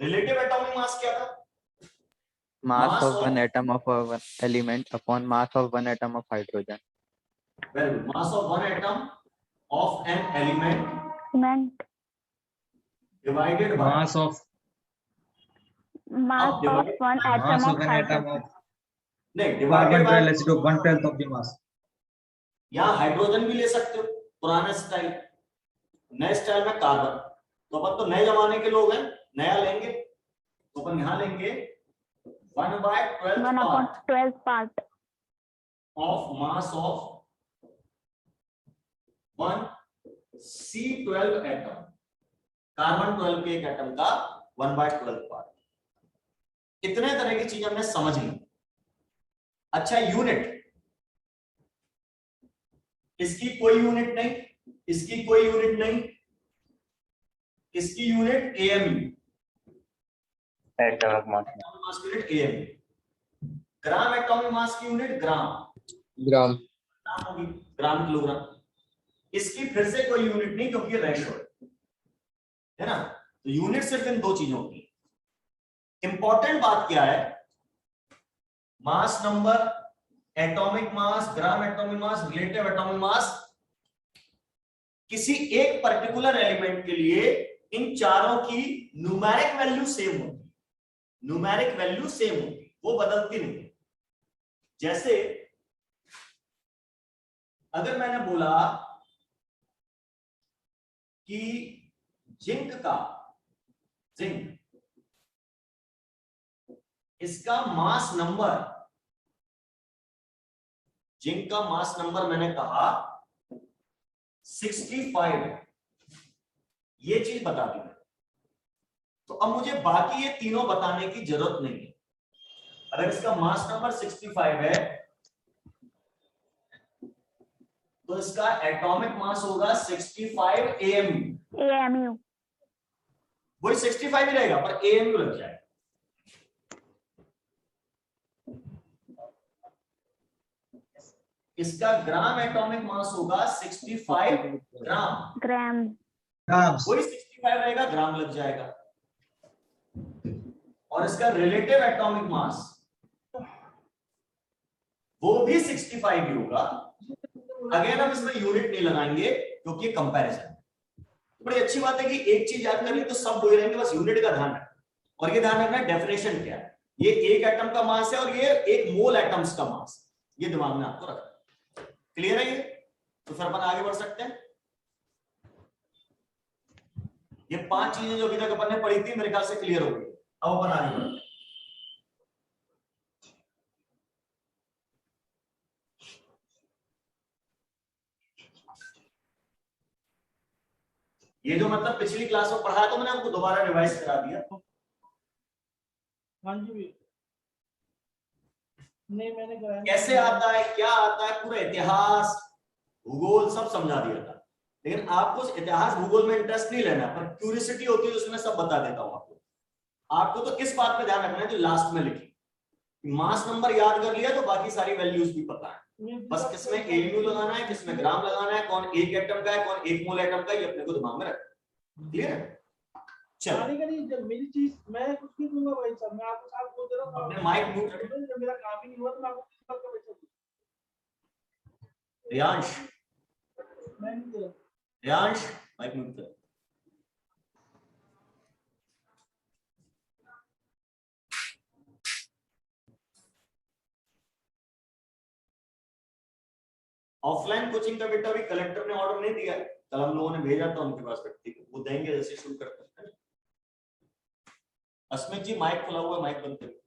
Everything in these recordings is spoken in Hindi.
रिलेटिव एटॉमिक मास क्या था? Mass of one atom of one element upon mass of one atom of hydrogen. Very good. Mass of one atom of an element divided by mass of one atom of hydrogen. नहीं, divided by carbon 12 1/12 of the mass. यहाँ हाइड्रोजन भी ले सकते हो, पुराने स्टाइल, नए स्टाइल में कार्बन। तो अपन तो नए जमाने के लोग हैं, नया लेंगे तो अपन यहाँ लेंगे 1/12 part of mass of 1 C12 atom, carbon 12 के एक एटम का 1/12 पार्ट। इतने तरह की चीज हमने समझ ली। अच्छा, यूनिट, इसकी कोई यूनिट नहीं, इसकी कोई यूनिट नहीं, इसकी unit AMU, atomic mass unit AMU. Gram atomic mass की यूनिट ग्राम होगी, ग्राम किलोग्राम। इसकी फिर से कोई यूनिट नहीं क्योंकि ये रेशो है ना। तो यूनिट सिर्फ इन दो चीजों की। इंपॉर्टेंट बात क्या है? मास नंबर, एटॉमिक मास, gram atomic mass, relative atomic mass. किसी एक पर्टिकुलर एलिमेंट के लिए इन चारों की न्यूमेरिक वैल्यू सेम होगी, न्यूमेरिक वैल्यू सेम होगी, वो बदलती नहीं। जैसे अगर मैंने बोला कि जिंक इसका मास नंबर, जिंक का मास नंबर मैंने कहा 65 है, ये चीज बता दी मैंने। तो अब मुझे बाकी ये तीनों बताने की जरूरत नहीं है। अगर इसका मास नंबर 65 है तो इसका एटॉमिक मास होगा 65 एएमयू। वही 65 ही रहेगा पर एएमयू लग जाएगा। इसका ग्राम एटॉमिक मास होगा 65 ग्राम। वही 65 रहेगा, ग्राम लग जाएगा। और इसका रिलेटिव एटॉमिक मास वो भी 65 ही होगा। अगेन हम इसमें यूनिट नहीं लगाएंगे क्योंकि ये कंपैरिजन है। बड़ी अच्छी बात है कि एक चीज याद कर ली तो सब बोल रहेंगे, बस यूनिट का ध्यान रखना। और ये ध्यान रखना है डेफिनेशन क्या है। ये एक एटम का मास है और ये एक मोल एटम्स का मास, ये दिमाग में आपको रखना। क्लियर है ये? तो फिर अपन आगे बढ़ सकते हैं। ये 5 चीजें जो अभी तक अपन ने पढ़ी थी मेरे ख्याल से क्लियर हो गई। अब अपन आगे बढ़ते हैं। ये जो मतलब पिछली क्लास में पढ़ाया तो मैंने आपको दोबारा रिवाइज करा दिया। हाँ जी, नहीं मैंने कराया। कैसे आता है, क्या आता है, पूरा इतिहास, भूगोल सब समझा दिया था। लेकिन आपको इतिहास भूगोल में इंटरेस्ट नहीं लेना, पर क्यूरियोसिटी होती है उसमें सब बता देता हूं आपको। आपको तो किस बात पे ध्यान रखना है जो लास्ट में लिखी। मास नंबर याद कर लिया तो बाकी सारी वैल्यूज भी पता है। बस किसमें एएमयू लगाना है, किसमें ग्राम लगाना है, कौन एक एटम का है, कौन एक मोल एटम का है, ये अपने को दिमाग में रखना। क्लियर है? चलो मेरी चीज मैं कुछ नहीं दूंगा भाई साहब, मैं आपको साथ बोल दे रहा हूं। अपने माइक म्यूट रखें। जब मेरा काम ही नहीं हुआ तो मैं आपको किस बात का पैसा दूं? रियांश, मैं नहीं दे रहा। रियांश माइक म्यूट कर। ऑफलाइन कोचिंग का बेटा अभी कलेक्टर ने ऑर्डर नहीं दिया है, कल हम लोगों ने भेजा था उनके पास, ठीक है वो देंगे जैसे शुरू करते हैं। अस्मित जी माइक खुला हुआ है, माइक बंद करिए।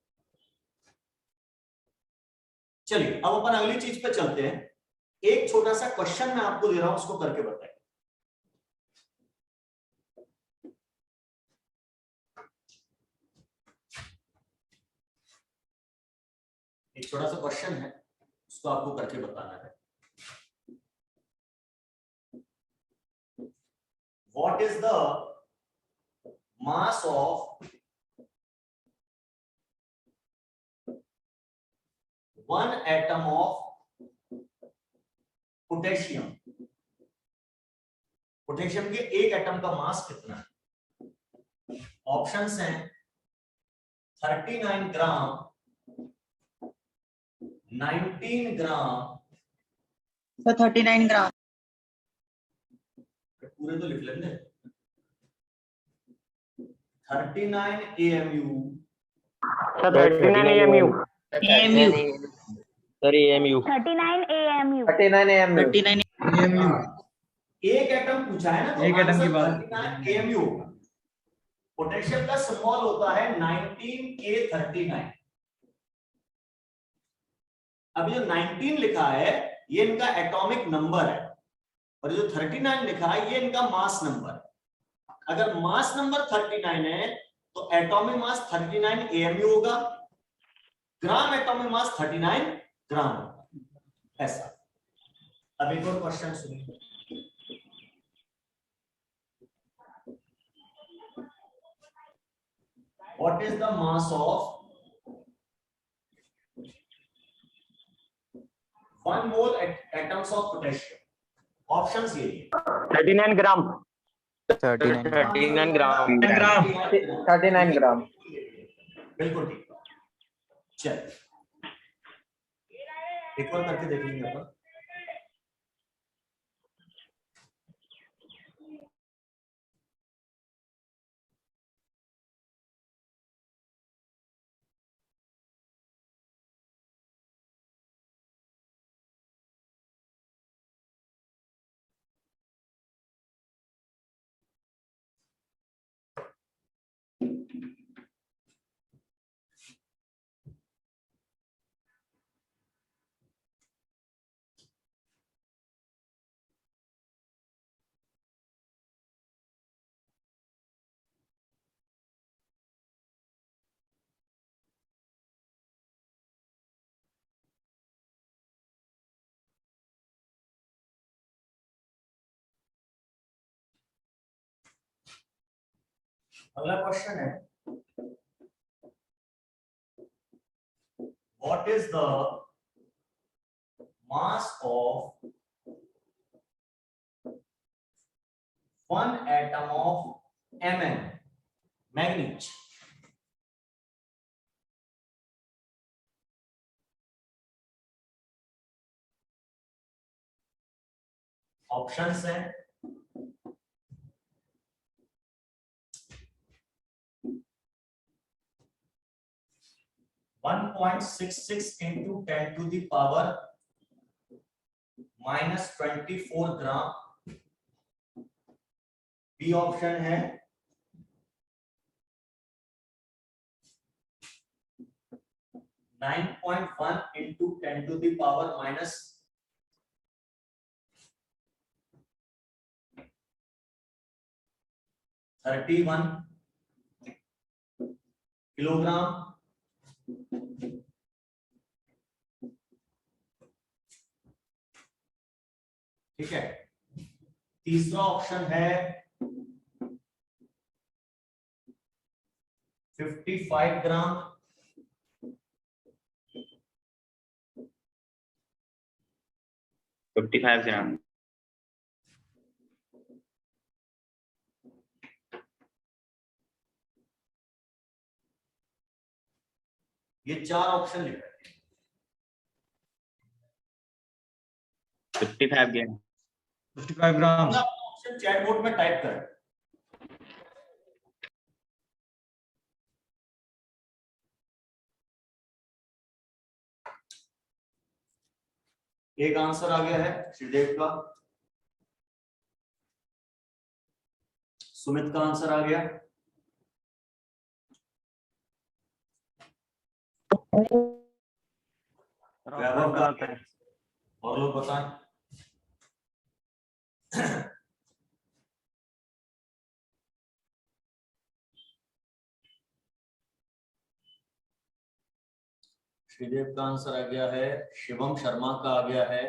चलिए अब अपन अगली चीज पे चलते हैं। एक छोटा सा क्वेश्चन मैं आपको दे रहा हूं, उसको करके बताइए। एक छोटा सा क्वेश्चन है, उसको आपको करके बताना है। What is the mass of one atom of potassium? Potassium के एक एटम का मास कितना है? ऑप्शंस हैं 39 ग्राम, 19 ग्राम, सर 39 ग्राम, पूरे तो लिख लेंगे। 39 AMU, sir 39 AMU, AMU, sir AMU, 39 AMU, 39 AMU, 39 AMU, एक एटम पूछा है ना, तो एक एटम की बात। 39 AMU होगा। पोटेंशियल का सिंबल होता है 19K39। अब जो 19 लिखा है ये इनका एटॉमिक नंबर है, और जो 39 लिखा है ये इनका मास नंबर है। अगर मास नंबर 39 है तो एटॉमिक मास 39 AMU होगा, ग्राम एटॉमिक मास 39 ग्राम होगा, ऐसा। अब एक और क्वेश्चन सुनिए। What is the mass of 1 mole atoms of potassium? Options ये है। 39 ग्राम, 39 39 ग्राम, 39 ग्राम। बिल्कुल ठीक। चल एक और करके देख लेंगे अपन। अगला क्वेश्चन है, what is the mass of 1 atom of Mn, manganese? Options हैं 1.66 into 10 to the power -24 gram. B option है 9.1 into 10 to the power -31 kilogram. ठीक है। तीसरा ऑप्शन है 55 ग्राम। 55 ग्राम, ये 4 ऑप्शन लिख रहे हैं। 55 ग्राम, 55 ग्राम। ऑप्शन चैट बोर्ड में टाइप करें। एक आंसर आ गया है श्रीदेव का, सुमित का आंसर आ गया, वैभव का, और लोग बताएं। श्रीदेव का आंसर आ गया है, शिवम शर्मा का आ गया है,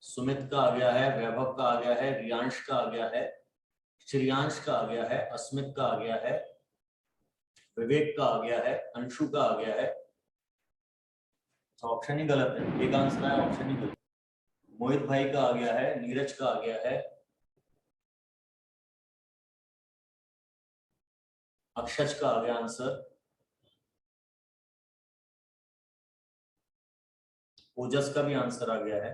सुमित का आ गया है, वैभव का आ गया है, रियांश का आ गया है, श्रियांश का आ गया है, अस्मित का आ गया है, विवेक का आ गया है, अंशु का आ गया है। ऑप्शन ही गलत है, एक आंसर है, ऑप्शन ही गलत। मोहित भाई का आ गया है, नीरज का आ गया है, अक्षज का आ गया आंसर, ओजस का भी आंसर आ गया है।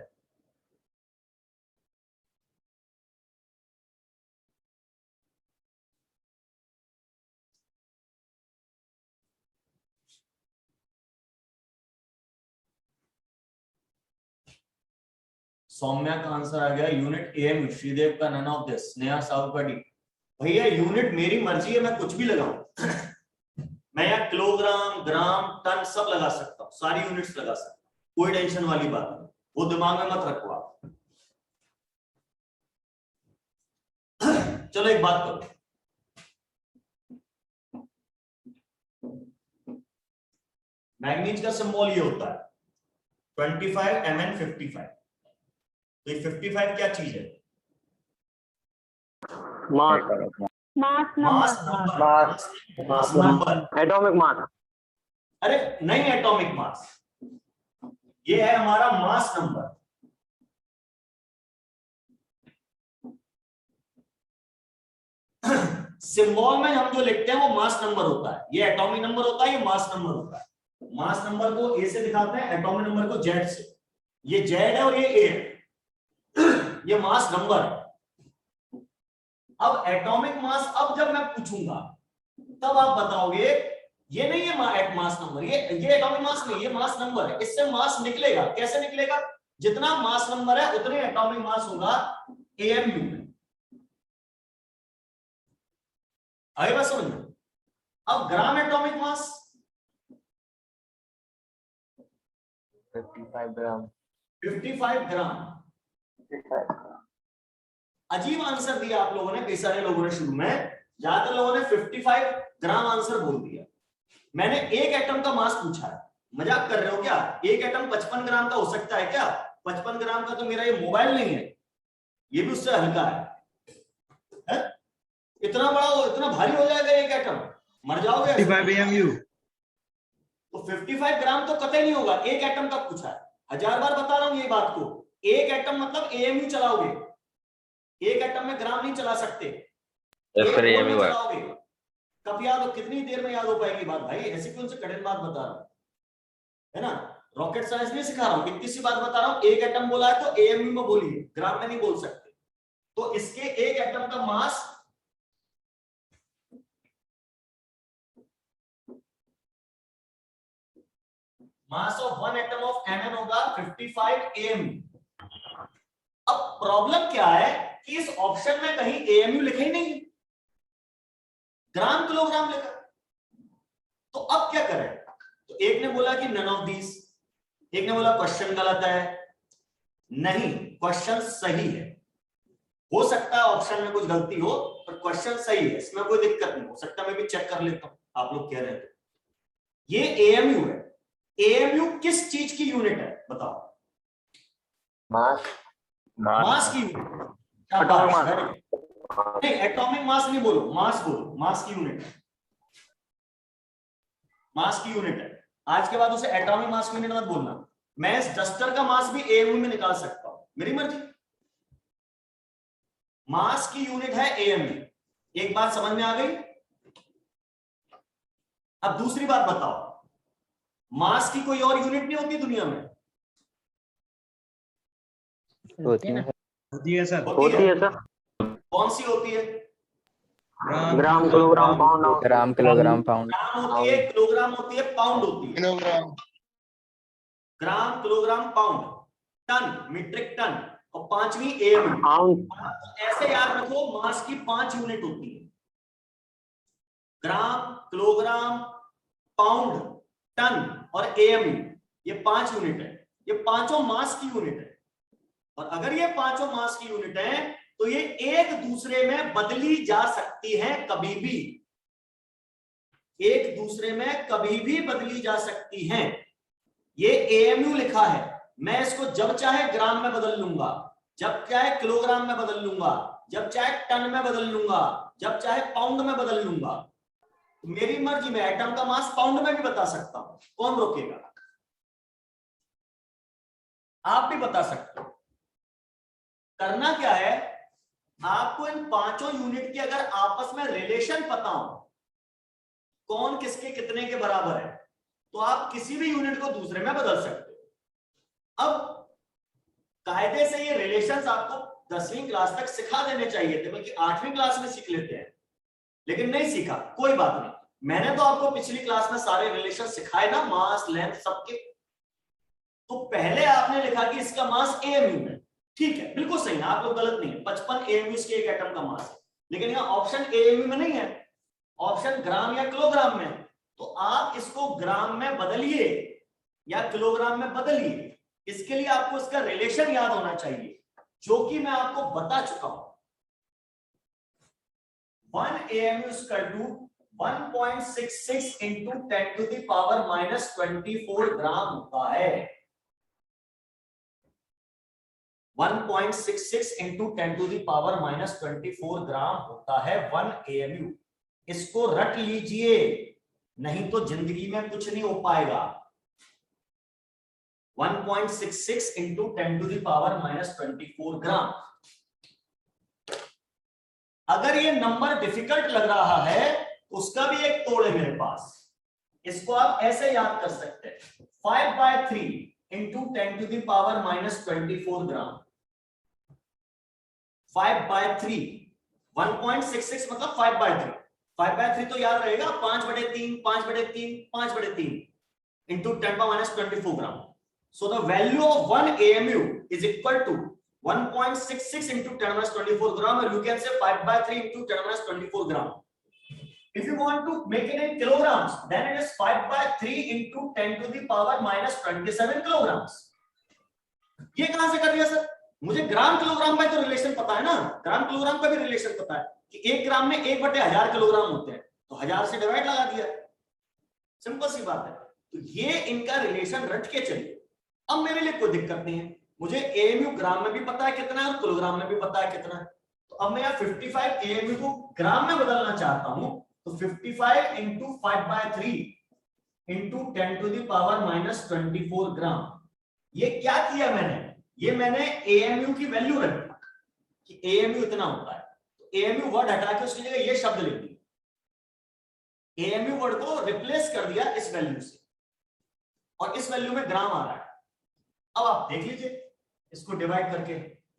सौम्या का आंसर आ गया यूनिट एएमयू, श्रीदेव का none of this, Sneha Sahu का डी। भैया यूनिट मेरी मर्जी है, मैं कुछ भी लगाऊं मैं यहाँ किलोग्राम, ग्राम, टन सब लगा सकता हूँ, सारी यूनिट्स लगा सकता हूँ, कोई टेंशन वाली बात नहीं, वो दिमाग में मत रखो आप। चलो एक बात करो, मैग्नीज का सिंबल ये होता है 25 Mn 55। तो ये 55 क्या चीज है? Mass, mass mass number, number, mass number. Atomic mass. अरे नहीं, एटॉमिक मास, ये है हमारा मास नंबर। सिंबल में हम जो लिखते हैं वो मास नंबर होता है, ये एटॉमिक नंबर होता है, ये मास नंबर होता है। मास नंबर को ए से दिखाते हैं, एटॉमिक नंबर को जेड से। ये जेड है और ये ए है, ये मास नंबर है। अब एटॉमिक मास, अब जब मैं पूछूंगा तब आप बताओगे ये नहीं है मास नंबर, ये एटॉमिक मास नहीं, ये मास नंबर है। इससे मास निकलेगा, कैसे निकलेगा? जितना मास नंबर है उतने एटॉमिक मास होगा एएमयू में। आगे बात समझ में? अब ग्राम एटॉमिक मास 55 ग्राम। 55 ग्राम। अजीब आंसर दिया आप लोगों ने, कई सारे लोगों ने शुरू में, ज्यादातर लोगों ने 55 ग्राम आंसर बोल दिया। मैंने एक एटम का मास पूछा है, मजाक कर रहे हो क्या? एक एटम 55 ग्राम का हो सकता है क्या? 55 ग्राम का तो मेरा ये मोबाइल नहीं है, ये भी उससे हल्का है? इतना बड़ा हो, इतना भारी हो जाएगा एक एटम, मर जाओगे। 55 AMU। तो 55 ग्राम तो कतई नहीं होगा, एक एटम का पूछा है। 1000 बार बता रहा हूं ये बात को, एक एटम मतलब एएमयू चलाओगे, एक एटम में ग्राम नहीं चला सकते, चलाओगे। कब याद हो, कितनी देर में याद हो पाएगी बात भाई? ऐसी कौन सी कठिन बात बता रहा हूं, है ना? रॉकेट साइंस नहीं सिखा रहा हूं, इतनी सी बात बता रहा हूं। एक एटम बोला है तो एएमयू में बोलिए, ग्राम में नहीं बोल सकते। तो इसके एक एटम का mass mass of one atom of Mn होगा 55 AMU। अब प्रॉब्लम क्या है कि इस ऑप्शन में कहीं AMU लिखा ही नहीं, ग्राम किलोग्राम लिखा। तो अब क्या करें? तो एक ने बोला कि नन ऑफ दीज, एक ने बोला क्वेश्चन गलत है। नहीं, क्वेश्चन सही है। हो सकता है ऑप्शन में कुछ गलती हो, पर क्वेश्चन सही है, इसमें कोई दिक्कत नहीं। हो सकता है मैं भी चेक कर लेता हूं, आप लोग कह रहे हैं। ये AMU है। AMU किस चीज की यूनिट है बताओ? मास। मास की यूनिट। नहीं, एटॉमिक मास नहीं बोलो, मास बोलो, मास की यूनिट है, मास की यूनिट है। आज के बाद उसे एटॉमिक मास की यूनिट मत बोलना। मैं इस डस्टर का मास भी AMU में निकाल सकता हूं, मेरी मर्जी। मास की यूनिट है AMU। एक बात समझ में आ गई? अब दूसरी बात बताओ, मास की कोई और यूनिट नहीं होती दुनिया में? होती है होती है सर। होती है सर। कौन सी होती है? Gram, kilogram, pound. Gram, kilogram, pound. Gram होती है, किलोग्राम होती है, पाउंड होती है। Kilogram. Gram, kilogram, pound, ton, metric ton, और पांचवी AMU। पाउंड। ऐसे याद रखो, मास की 5 यूनिट होती है, ग्राम, किलोग्राम, पाउंड, टन और AMU। ये 5 यूनिट है, ये पांचों मास की यूनिट है। और अगर ये पांचों मास की यूनिट है तो ये एक दूसरे में बदली जा सकती है, कभी भी एक दूसरे में कभी भी बदली जा सकती हैं। ये AMU लिखा है, मैं इसको जब चाहे ग्राम में बदल लूंगा, जब चाहे किलोग्राम में बदल लूंगा, जब चाहे टन में बदल लूंगा, जब चाहे पाउंड में बदल लूंगा। तो मेरी मर्जी, मैं एटम का मास पाउंड में भी बता सकता हूं, कौन रोकेगा? आप भी बता सकते हो। करना क्या है, आपको इन पांचों यूनिट की अगर आपस में रिलेशन पता हो, कौन किसके कितने के बराबर है, तो आप किसी भी यूनिट को दूसरे में बदल सकते हो। अब कायदे से ये रिलेशंस आपको 10वीं क्लास तक सिखा देने चाहिए थे, बल्कि 8वीं क्लास में सीख लेते हैं, लेकिन नहीं सीखा, कोई बात नहीं। मैंने तो आपको पिछली क्लास में सारे रिलेशन सिखाए ना, मास लेंथ सबके। तो पहले आपने लिखा कि इसका मास एएमयू है, ठीक है, बिल्कुल सही है, आप लोग गलत नहीं है, 55 एएमयू के एक एटम का मास है, लेकिन यहाँ ऑप्शन एएमयू में नहीं है, ऑप्शन ग्राम या किलोग्राम में। तो आप इसको ग्राम में बदलिए या किलोग्राम में बदलिए, इसके लिए आपको इसका रिलेशन याद होना चाहिए, जो कि मैं आपको बता चुका हूं। 1 AMU is equal to 1.66 into 10 to the power minus 24 ग्राम होता है। 1.66 into 10 to the power minus 24 ग्राम होता है 1 AMU। इसको रट लीजिए, नहीं तो जिंदगी में कुछ नहीं हो पाएगा। 1.66 into 10 to the power minus 24 ग्राम। अगर ये नंबर डिफिकल्ट लग रहा है, उसका भी एक तोड़ है मेरे पास, इसको आप ऐसे याद कर सकते हैं, 5/3 into 10 to the power minus 24 ग्राम। 5/3, 1.66 मतलब 5/3, 5/3 तो याद रहेगा, 5/3, 5/3, 5/3 into 10 power minus 24 gram. So the value of 1 AMU is equal to 1.66 into 10 minus 24 gram, or you can say 5/3 into 10 minus 24 gram. If you want to make it in kilograms, then it is 5/3 into 10 to the power minus 27 kilograms. ये कहां से कर दिया सर? मुझे ग्राम किलोग्राम का तो रिलेशन पता है ना, ग्राम किलोग्राम का भी रिलेशन पता है कि 1 ग्राम में 1/1000 किलोग्राम होते हैं, तो 1000 से डिवाइड लगा दिया, सिंपल सी बात है। तो ये इनका रिलेशन रट के चलिए। अब मेरे लिए कोई दिक्कत नहीं है, मुझे एएमयू ग्राम में भी पता है कितना है और किलोग्राम में भी पता है कितना है। तो अब मैं 55 एएमयू को ग्राम में बदलना चाहता हूं, तो 55 into 5/3 into 10 to the power minus 24 ग्राम। ये क्या किया मैंने, ये मैंने एएमयू की वैल्यू रखी कि एएमयू इतना होता है, तो एएमयू वर्ड हटा के उसकी जगह ये शब्द लिख दिया, एएमयू वर्ड को रिप्लेस कर दिया इस वैल्यू से, और इस वैल्यू में ग्राम आ रहा है। अब आप देख लीजिए, इसको डिवाइड करके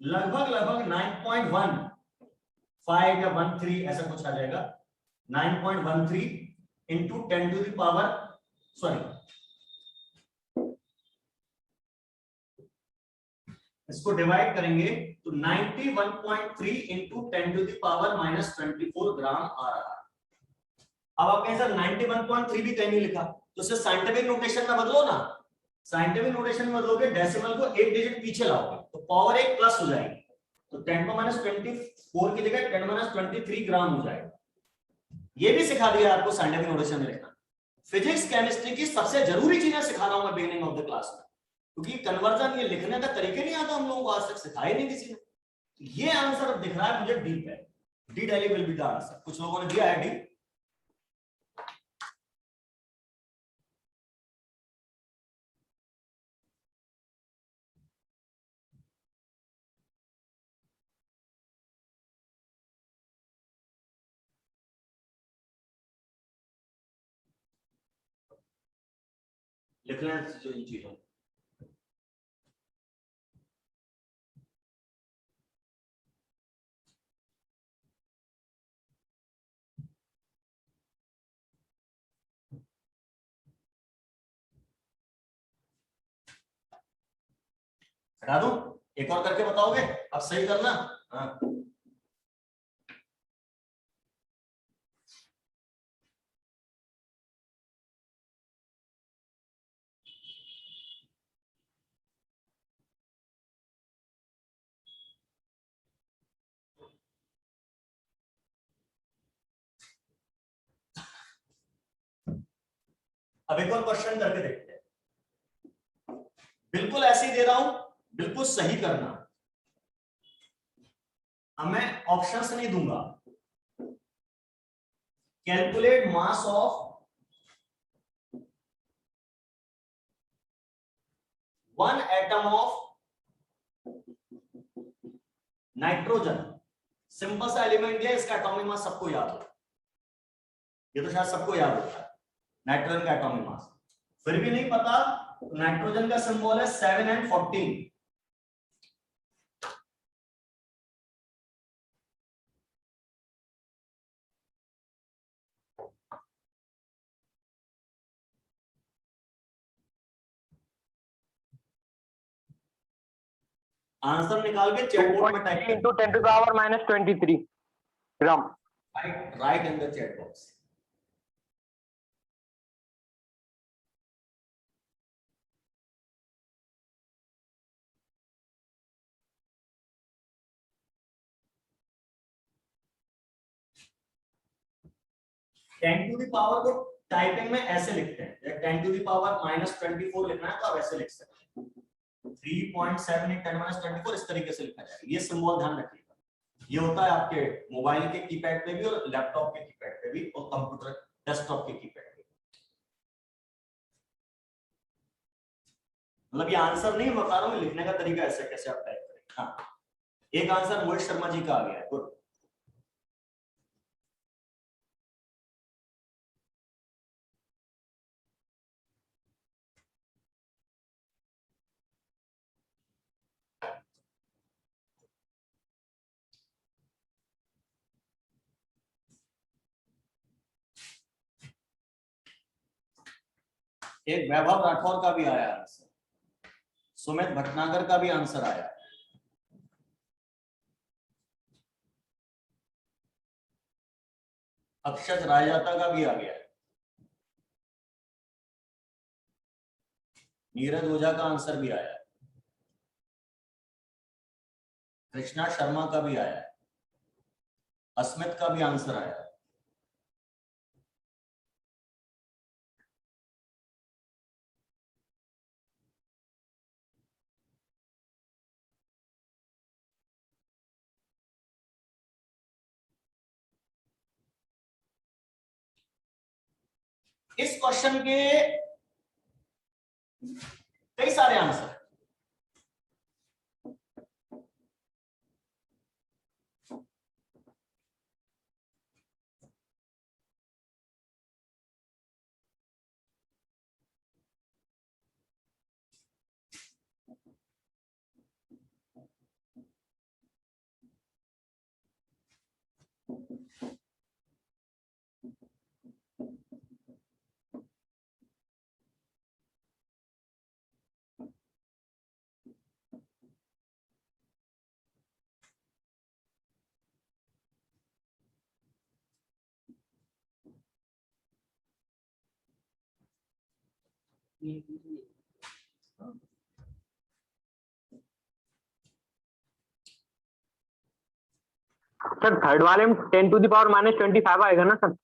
लगभग 9.15 या 13 ऐसा कुछ आ जाएगा, 9.13 into 10 to the power, इसको डिवाइड करेंगे तो 91.3 into 10 to the power minus 24 ग्राम आ रहा है। अब आप कहें सर 91.3 भी कहीं नहीं लिखा, तो इसे साइंटिफिक नोटेशन में बदलो ना। साइंटिफिक नोटेशन में बदलोगे, डेसिमल को एक डिजिट पीछे लाओगे तो पावर एक प्लस हो जाएगी, तो 10⁻24 की जगह 10⁻23 ग्राम हो जाएगा। ये भी सिखा दिया आपको साइंटिफिक नोटेशन में लिखना। फिजिक्स केमिस्ट्री की सबसे जरूरी चीजें सिखा रहा हूं मैं बिगिनिंग ऑफ द क्लास में, क्योंकि कन्वर्जन ये लिखने का तरीके नहीं आता हम लोगों को, आज तक सिखाया नहीं किसी ने। ये आंसर दिख रहा है मुझे डी पे, D daily will be the answer. कुछ लोगों ने दिया है डी, लिख लें जो इन चीजों। हटा दूं, एक और करके बताओगे, अब सही करना। हाँ अब एक और क्वेश्चन करके देखते हैं। बिल्कुल ऐसे ही दे रहा हूं, बिल्कुल सही करना। अब मैं ऑप्शंस नहीं दूंगा। Calculate mass of 1 atom of nitrogen. Simple सा एलिमेंट दिया, इसका एटॉमिक मास सबको याद हो, ये तो शायद सबको याद होता है नाइट्रोजन का एटॉमिक मास। फिर भी नहीं पता नाइट्रोजन का सिंबल है 7 and 14। आंसर निकाल के चैट बॉक्स में type into 10 to the power minus 23 gram. Right in the chat box. Ten to the power को टाइपिंग में ऐसे लिखते हैं, 10 to the power -24 लिखना है तो आप ऐसे लिख सकते हैं, 3.78 10 - 24 इस तरीके से लिखा जाएगा। ये सिंबल ध्यान रखिएगा, ये होता है आपके मोबाइल के कीपैड पे भी और लैपटॉप के कीपैड पे भी और कंप्यूटर डेस्कटॉप के कीपैड पे। मतलब ये आंसर नहीं बता रहा हूं, लिखने का तरीका ऐसा कैसे आप टाइप करेंगे। हाँ, एक आंसर मोहित शर्मा जी का आ गया है, गुड। एक वैभव राठौर का भी आया आंसर, सुमित भटनागर का भी आंसर आया, अक्षत रायजाता का भी आ गया, नीरज ओझा का आंसर भी आया, कृष्णा शर्मा का भी आया, अस्मित का भी आंसर आया। इस क्वेश्चन के कई सारे आंसर, सर थर्ड वाले में 10 to the power minus 25 आएगा ना सर?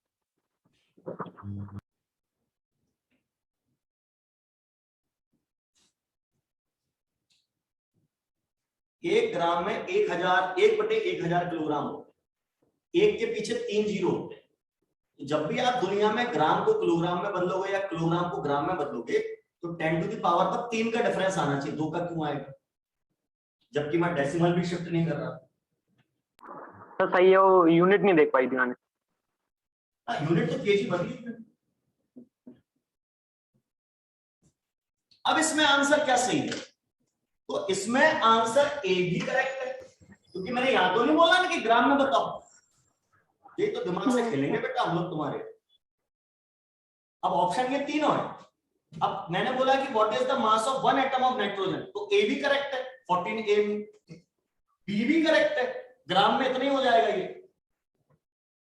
एक ग्राम में 1/1000 किलोग्राम होते हैं, एक के पीछे 3 जीरो होते हैं। जब भी आप दुनिया में ग्राम को किलोग्राम में बदलोगे या किलोग्राम को ग्राम में बदलोगे तो 10 to the पावर पर 3 का डिफरेंस आना चाहिए, 2 का क्यों आएगा, जबकि मैं डेसिमल भी शिफ्ट नहीं कर रहा। सर सही है, वो यूनिट नहीं देख पाई थी मैंने। यूनिट तो केजी बदली। अब इसमें आंसर क्या सही है, तो इसमें आंसर ए भी करेक्ट है, क्योंकि मैंने यहां तो नहीं बोला ना कि ग्राम में बताओ, ये तो दिमाग से खेलेंगे बेटा हम लोग तुम्हारे। अब ऑप्शन ये तीनों है। अब मैंने बोला कि what is the mass of 1 atom of nitrogen, तो ए भी करेक्ट है 14 एम, बी भी करेक्ट है, ग्राम में इतना ही हो जाएगा ये,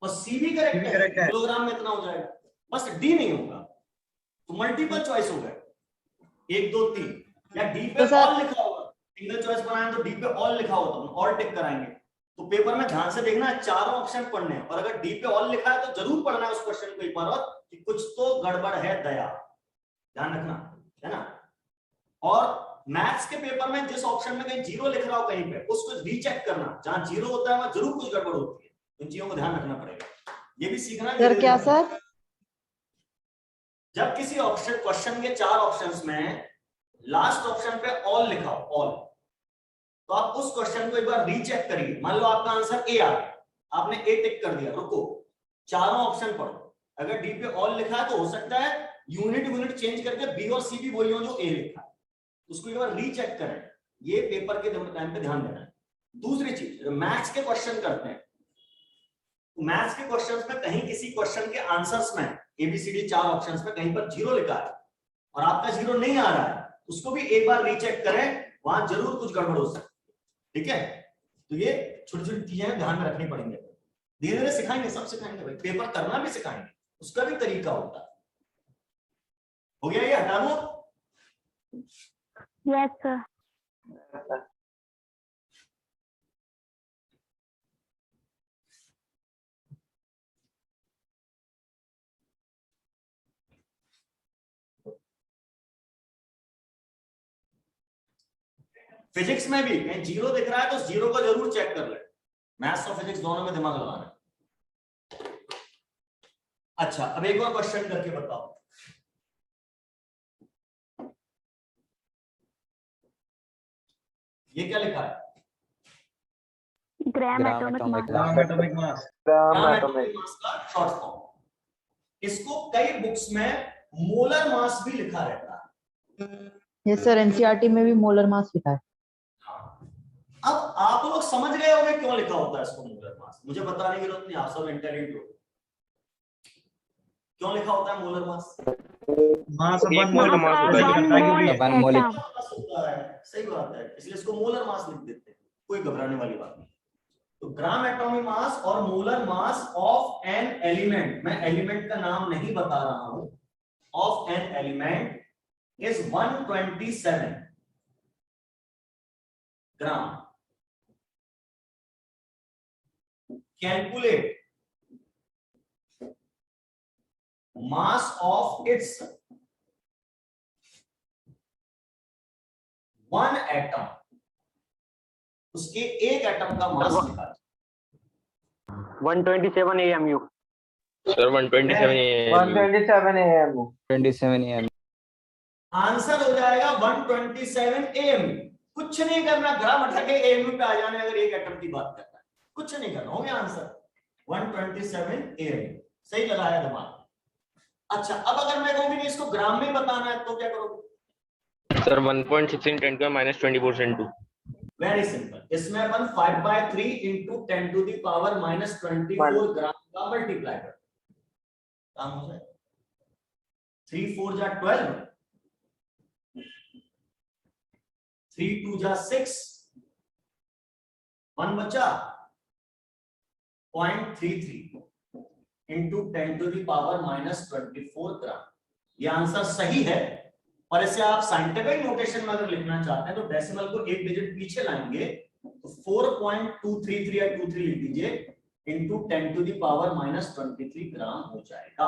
और सी भी करेक्ट है, किलोग्राम में इतना हो जाएगा, बस डी नहीं होगा। तो मल्टीपल चॉइस हो गए, 1 2 3, या डी पे ऑल लिखा होगा, सिंगल चॉइस बनाए तो डी पे ऑल लिखा होता है, ऑल टिक कराएंगे। तो पेपर में ध्यान से देखना, चारों ऑप्शन पढ़ने हैं, और अगर डी पे ऑल लिखा है तो जरूर पढ़ना है उस क्वेश्चन को एक बार और, कि कुछ तो गड़बड़ है दया, ध्यान रखना है ना। और मैथ्स के पेपर में जिस ऑप्शन में कहीं जीरो लिख रहा हो कहीं पे, उसको रीचेक करना, जहां जीरो होता है वहां जरूर कुछ गड़बड़ होती है, उन चीजों को ध्यान रखना पड़ेगा, ये भी सीखना सर। क्या सर? जब किसी ऑप्शन क्वेश्चन के 4 ऑप्शंस में लास्ट ऑप्शन पे ऑल लिखा हो, ऑल, तो आप उस क्वेश्चन को एक बार रीचेक करिए। मान लो आपका आंसर ए आ गया, आपने ए टिक कर दिया, रुको, चारों ऑप्शन पढ़ो, अगर डी पे ऑल लिखा है तो हो सकता है यूनिट यूनिट चेंज करके बी और सी भी वही हो जो ए लिखा है, उसको एक बार रीचेक करें, ये पेपर के टाइम पे ध्यान देना है। दूसरी चीज, मैथ्स के क्वेश्चन करते हैं, मैथ्स के क्वेश्चंस में कहीं किसी क्वेश्चन के आंसर्स में एबीसीडी 4 ऑप्शंस में कहीं पर 0 लिखा है और आपका 0 नहीं आ रहा है, उसको भी एक बार रीचेक करें, वहां जरूर कुछ गड़बड़ हो सकती है। ठीक है, तो ये छोटी छोटी चीजें ध्यान में रखनी पड़ेंगे, धीरे धीरे सिखाएंगे, सब सिखाएंगे भाई, पेपर करना भी सिखाएंगे, उसका भी तरीका होता है। हो गया ये, हटा दो। Yes, sir. फिजिक्स में भी कहीं 0 दिख रहा है तो 0 को जरूर चेक कर ले, मैथ्स और फिजिक्स दोनों में दिमाग लगाना है। अच्छा, अब एक और क्वेश्चन करके बताओ, ये क्या लिखा है? Gram ग्राम atomic atomic mass. Atomic mass. Gram atomic mass का शॉर्ट फॉर्म। इसको कई बुक्स में मोलर मास भी लिखा रहता है। यस सर, एनसीईआरटी में भी मोलर मास लिखा है। अब आप लोग समझ गए होंगे क्यों लिखा होता है इसको मोलर मास, मुझे बताने की जरूरत नहीं, आप सब इंटेलिजेंट हो। क्यों लिखा होता है मोलर मास? मास एक मोल का मास होता है One mole One mole. atom. मास होता है, सही बात है, इसलिए इसको मोलर मास लिख देते हैं, कोई घबराने वाली बात नहीं। तो ग्राम एटॉमिक मास और molar mass of an element, मैं एलिमेंट का नाम नहीं बता रहा हूं, of an element is 127 gram. Calculate mass of its one atom, उसके एक एटम का मास निकाल। 127 AMU। सर 127 है। 127 AM। 27 AM. आंसर हो जाएगा 127 एएमयू। कुछ नहीं करना, ग्राम हटा के एएमयू पे आ जाने, अगर एक एटम की बात करना है कुछ नहीं करना, हो गया आंसर 127 एएमयू। सही लगाया दिमाग। अच्छा, अब अगर मैं कहूँ कि इसको ग्राम में बताना है तो क्या करोगे? सर 1.16 10 का -24 into। वेरी सिंपल, इसमें अपन 5/3 इंटू 10 टू द पावर -24 ग्राम का मल्टीप्लाई कर, काम हो जाएगा। 3 4 जा 12, 3 2 जा 6, 1 बचा 0.33 इंटू 10 टू द पावर -24 ग्राम। ये आंसर सही है, और इसे आप साइंटिफिक नोटेशन में अगर लिखना चाहते हैं तो डेसिमल को एक डिजिट पीछे लाएंगे तो 4.233 या 23 लिख दीजिए, इंटू 10 टू द पावर -23 ग्राम हो जाएगा।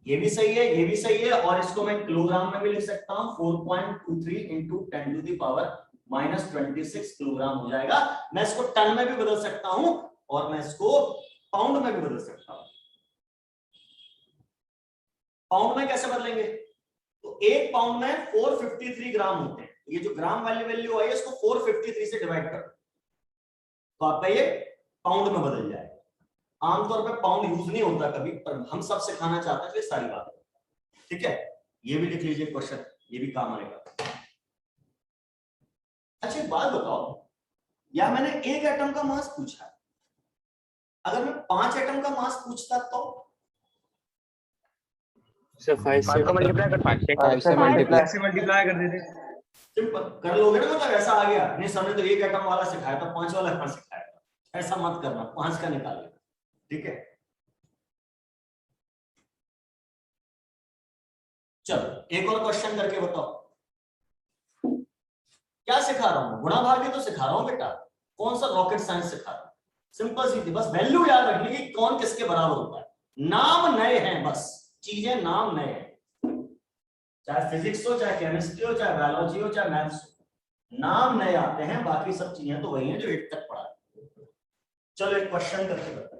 ये भी सही है, ये भी सही है, और इसको मैं किलोग्राम में भी लिख सकता हूं, 4.23 into 10 to the power -26 kilogram हो जाएगा। मैं इसको टन में भी बदल सकता हूं और मैं इसको पाउंड में भी बदल सकता हूं। पाउंड में कैसे बदलेंगे? तो एक पाउंड में 453 ग्राम होते हैं, ये जो ग्राम वाली वैल्यू आई है इसको 453 से डिवाइड कर तो आपका ये पाउंड में बदल जाएगा। आमतौर पे पाउंड यूज नहीं होता कभी, पर हम सब सिखाना चाहते हैं तो ये सारी बात है। ठीक है, ये भी लिख लीजिए क्वेश्चन, ये भी काम आएगा। अच्छा एक बात बताओ, या मैंने एक एटम का मास पूछा, अगर मैं 5 एटम का मास पूछता तो? सर 5 से मल्टीप्लाई कर 5 से मल्टीप्लाई. ऐसे मल्टीप्लाई कर देते। सिंपल कर लोगे ना, मतलब ऐसा आ गया नहीं, सबने तो एक एटम वाला सिखाया था, 5 वाला कहां सिखाया था, ऐसा मत करना, 5 का निकाल लेना। ठीक है, चलो एक और क्वेश्चन करके बताओ। क्या सिखा रहा हूं? गुणा भाग तो सिखा रहा हूं बेटा, कौन सा रॉकेट साइंस सिखा रहा हूं? सिंपल सी थी, बस वैल्यू याद रखनी कि कौन किसके बराबर होता है। नाम नए हैं, बस चीजें नाम नए हैं, चाहे फिजिक्स हो, चाहे केमिस्ट्री हो, चाहे बायोलॉजी हो, चाहे मैथ्स हो, नाम नए आते हैं, बाकी सब चीजें तो वही हैं जो 8 तक पढ़ा। चलो एक क्वेश्चन करके बताओ।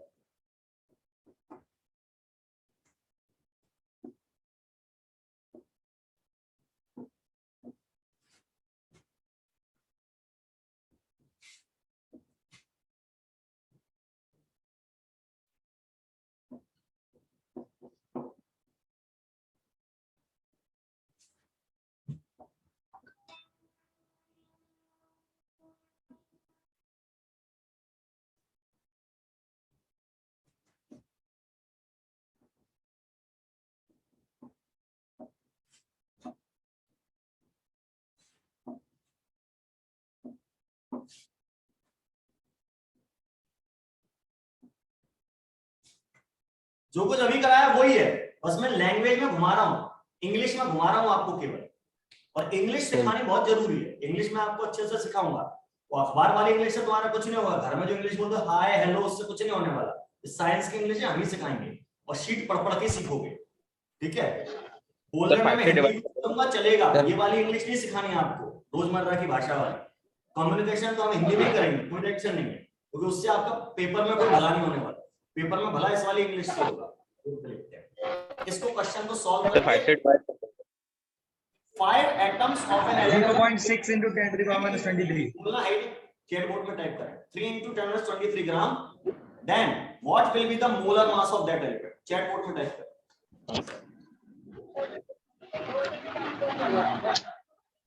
जो कुछ अभी कराया वही है, बस मैं लैंग्वेज में घुमा रहा हूँ, इंग्लिश में घुमा रहा हूँ आपको केवल। और इंग्लिश सिखानी बहुत जरूरी है, इंग्लिश में आपको अच्छे से सिखाऊंगा। वो अखबार वाली इंग्लिश से तुम्हारा कुछ नहीं होगा, घर में जो इंग्लिश बोलते हो हाय हेलो, उससे कुछ नहीं होने वाला। साइंस की इंग्लिश हम ही सिखाएंगे और शीट पढ़ पढ़ के सीखोगे, ठीक है। बोलने में मैं हिंदी बोलूंगा चलेगा, ये वाली इंग्लिश नहीं सिखानी है आपको, रोजमर्रा की भाषा वाली। कम्युनिकेशन तो हम हिंदी में करेंगे, कोई टेंशन नहीं है, क्योंकि उससे आपका पेपर में कोई भला नहीं होने वाला। पेपर में भला इस वाली इंग्लिश से होगा। इसको क्वेश्चन को सॉल्व करके 5 atoms of an element 0.6 into 10 to the power minus 23 बोलना है, चैट बोर्ड में टाइप करें 3 into 10 minus 23 gram, then what will be the molar mass of that element? Chat board में टाइप करें।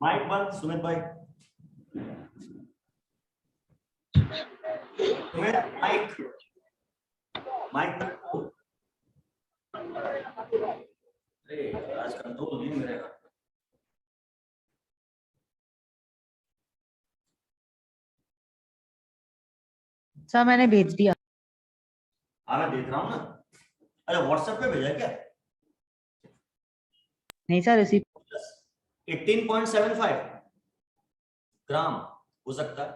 माइक बंद सुमित भाई, सुमित माइक अरे आज कंट्रोल नहीं मेरे का। सर मैंने भेज दिया। हाँ मैं देख रहा हूँ ना। अरे व्हाट्सएप पे भेजा क्या? नहीं सर, इसी 18.75 ग्राम हो सकता है।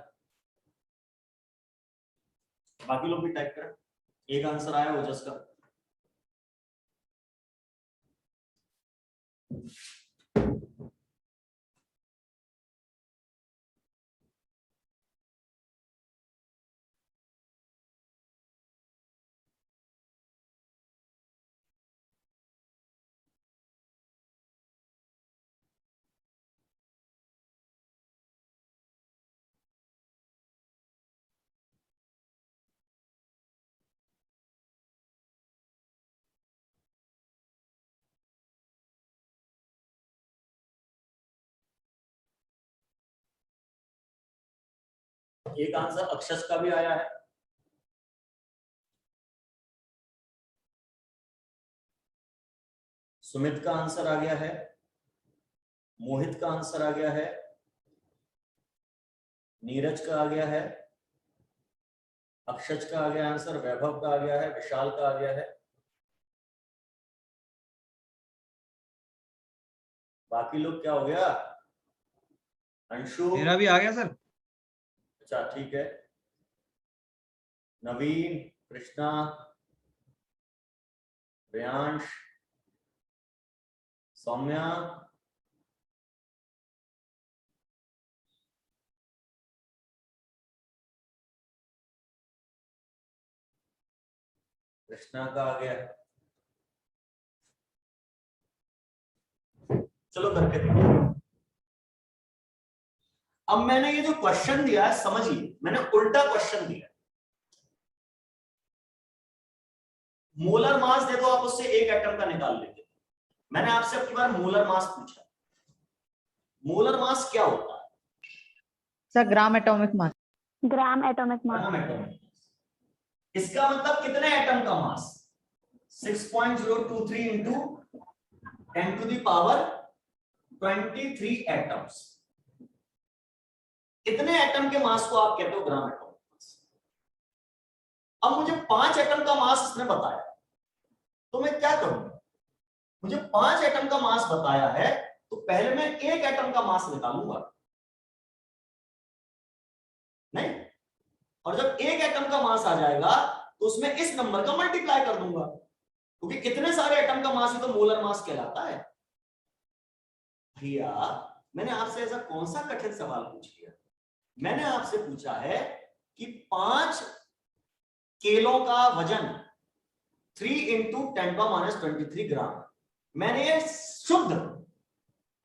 बाकी लोग भी टाइप करें। एक आंसर आया ओजस का। एक आंसर अक्षस का भी आया है। सुमित का आंसर आ गया है, मोहित का आंसर आ गया है, नीरज का आ गया है, अक्षज का आ गया आंसर, वैभव का आ गया है, विशाल का आ गया है। बाकी लोग क्या हो गया? अंशु मेरा भी आ गया सर। अच्छा ठीक है। नवीन, कृष्णा, प्रियांश, सौम्या, कृष्णा का आ गया। चलो करके देखिए। अब मैंने ये जो क्वेश्चन दिया है समझिए, मैंने उल्टा क्वेश्चन दिया है। मोलर मास दे दो, आप उससे एक एटम का निकाल लेते। मैंने आपसे अब की बार मोलर मास पूछा। मोलर मास क्या होता है? Sir gram atomic mass. Gram atomic mass. Gram atomic mass. इसका मतलब कितने एटम का मास? 6.023 into 10 to the power 23 atoms. इतने एटम के मास को आप कहते हो ग्राम एटॉमिक मास। अब मुझे 5 एटम का मास इसने बताया, तो मैं क्या करूंगा? मुझे 5 एटम का मास बताया है, तो पहले मैं एक एटम का मास निकालूंगा, नहीं? और जब एक एटम का मास आ जाएगा तो उसमें इस नंबर का मल्टीप्लाई कर दूंगा, क्योंकि इतने सारे एटम का मास ही तो मोलर मास कहलाता है। भैया मैंने आपसे ऐसा कौन सा कठिन सवाल पूछ लिया? मैंने आपसे पूछा है कि 5 केलों का वजन 3 इंटू 10⁻⁻23 ग्राम। मैंने ये शुद्ध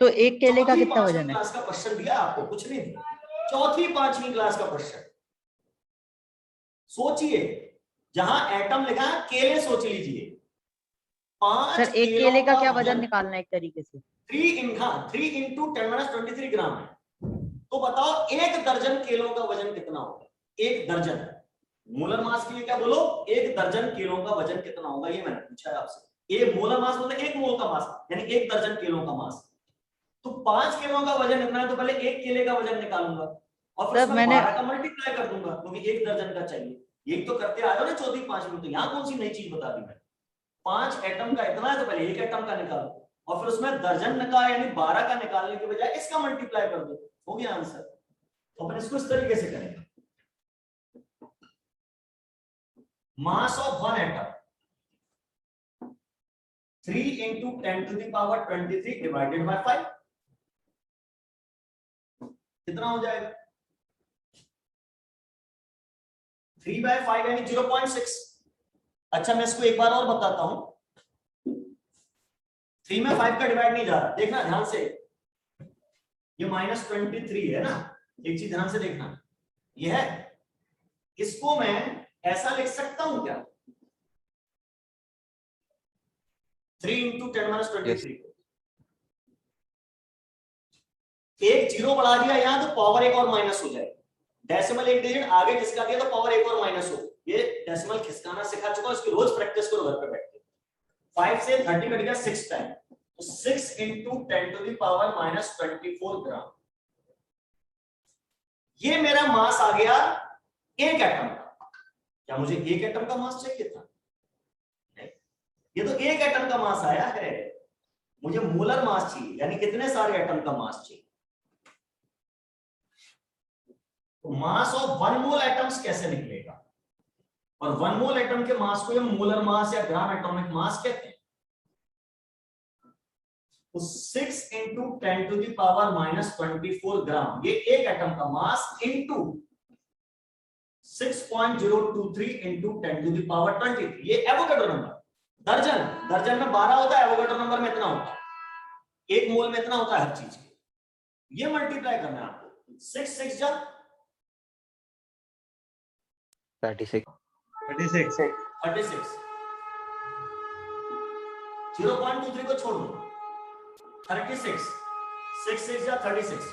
तो एक केले का कितना वजन है? क्लास का क्वेश्चन दिया आपको, कुछ नहीं दिया। चौथी 5वीं क्लास का क्वेश्चन। सोचिए, जहां एटम लिखा है केले सोच लीजिए। 5 सर एक केले का क्या वजन निकालना है एक तरीके से? 3 इंटू 10⁻23 ग्राम है। तो बताओ एक दर्जन केलों का वजन कितना होगा? एक दर्जन। मोलर मास के लिए क्या बोलो? एक दर्जन केलों का वजन कितना होगा, ये मैंने पूछा है आपसे। एक मोलर मास मतलब एक मोल का मास, यानी एक दर्जन केलों का मास। तो 5 किलो का वजन इतना है, तो पहले एक केले का वजन निकालूंगा और फिर उसमें 12 का मल्टीप्लाई कर दूंगा, क्योंकि एक दर्जन का चाहिए। यही तो करते आ रहे हो ना चौथी 5वीं। तो यहाँ कौन सी नई चीज बता दी मैंने? 5 एटम का इतना है तो पहले एक एटम का निकालो और फिर उसमें दर्जन का यानी 12 का निकालने के बजाय इसका मल्टीप्लाई कर दो, हो गया आंसर। तो अपन इसको इस तरीके से करेंगे, मास of one atom 3 into 10 to the power 23 divided by 5, कितना हो जाएगा? 3 by 5 यानी 0.6। अच्छा मैं इसको एक बार और बताता हूं, 3 में 5 का डिवाइड नहीं जा रहा, देखना ध्यान से, ये -23 है ना, एक चीज ध्यान से देखना, यह है, इसको मैं ऐसा लिख सकता हूं क्या? 3 into 10 minus 23 एक जीरो बढ़ा दिया यहां तो पावर एक और माइनस हो जाए, डेसिमल एक डिजिट आगे खिसका दिया तो पावर एक और माइनस हो। ये डेसिमल खिसकाना सिखा चुका हूं, इसकी रोज प्रैक्टिस करो घर पे बैठ के। 5 से 30 कट गया 6 टाइम, तो 6 into 10 to the power -24 ग्राम, ये मेरा मास आ गया एक एटम का। क्या मुझे एक एटम का मास चाहिए था? नहीं, ये तो एक एटम का मास आया है, मुझे मोलर मास चाहिए, यानी कितने सारे एटम का मास चाहिए। तो मास ऑफ 1 मोल एटम्स कैसे निकलेगा? और 1 मोल एटम के मास को हम मोलर मास या ग्राम एटॉमिक मास कहते हैं। तो 6 into 10 to the power -24 ग्राम, ये एक एटम का mass into 6.023 into 10 to the power 23, ये एवोगाड्रो नंबर। दर्जन में 12 होता है, एवोगाड्रो नंबर में इतना होता है, एक मोल में इतना होता है हर चीज के। ये मल्टीप्लाई करना है आपको, 6 6 जा 36 36 36, 0.23 को छोड़ दो, 36, 6 6 जा 36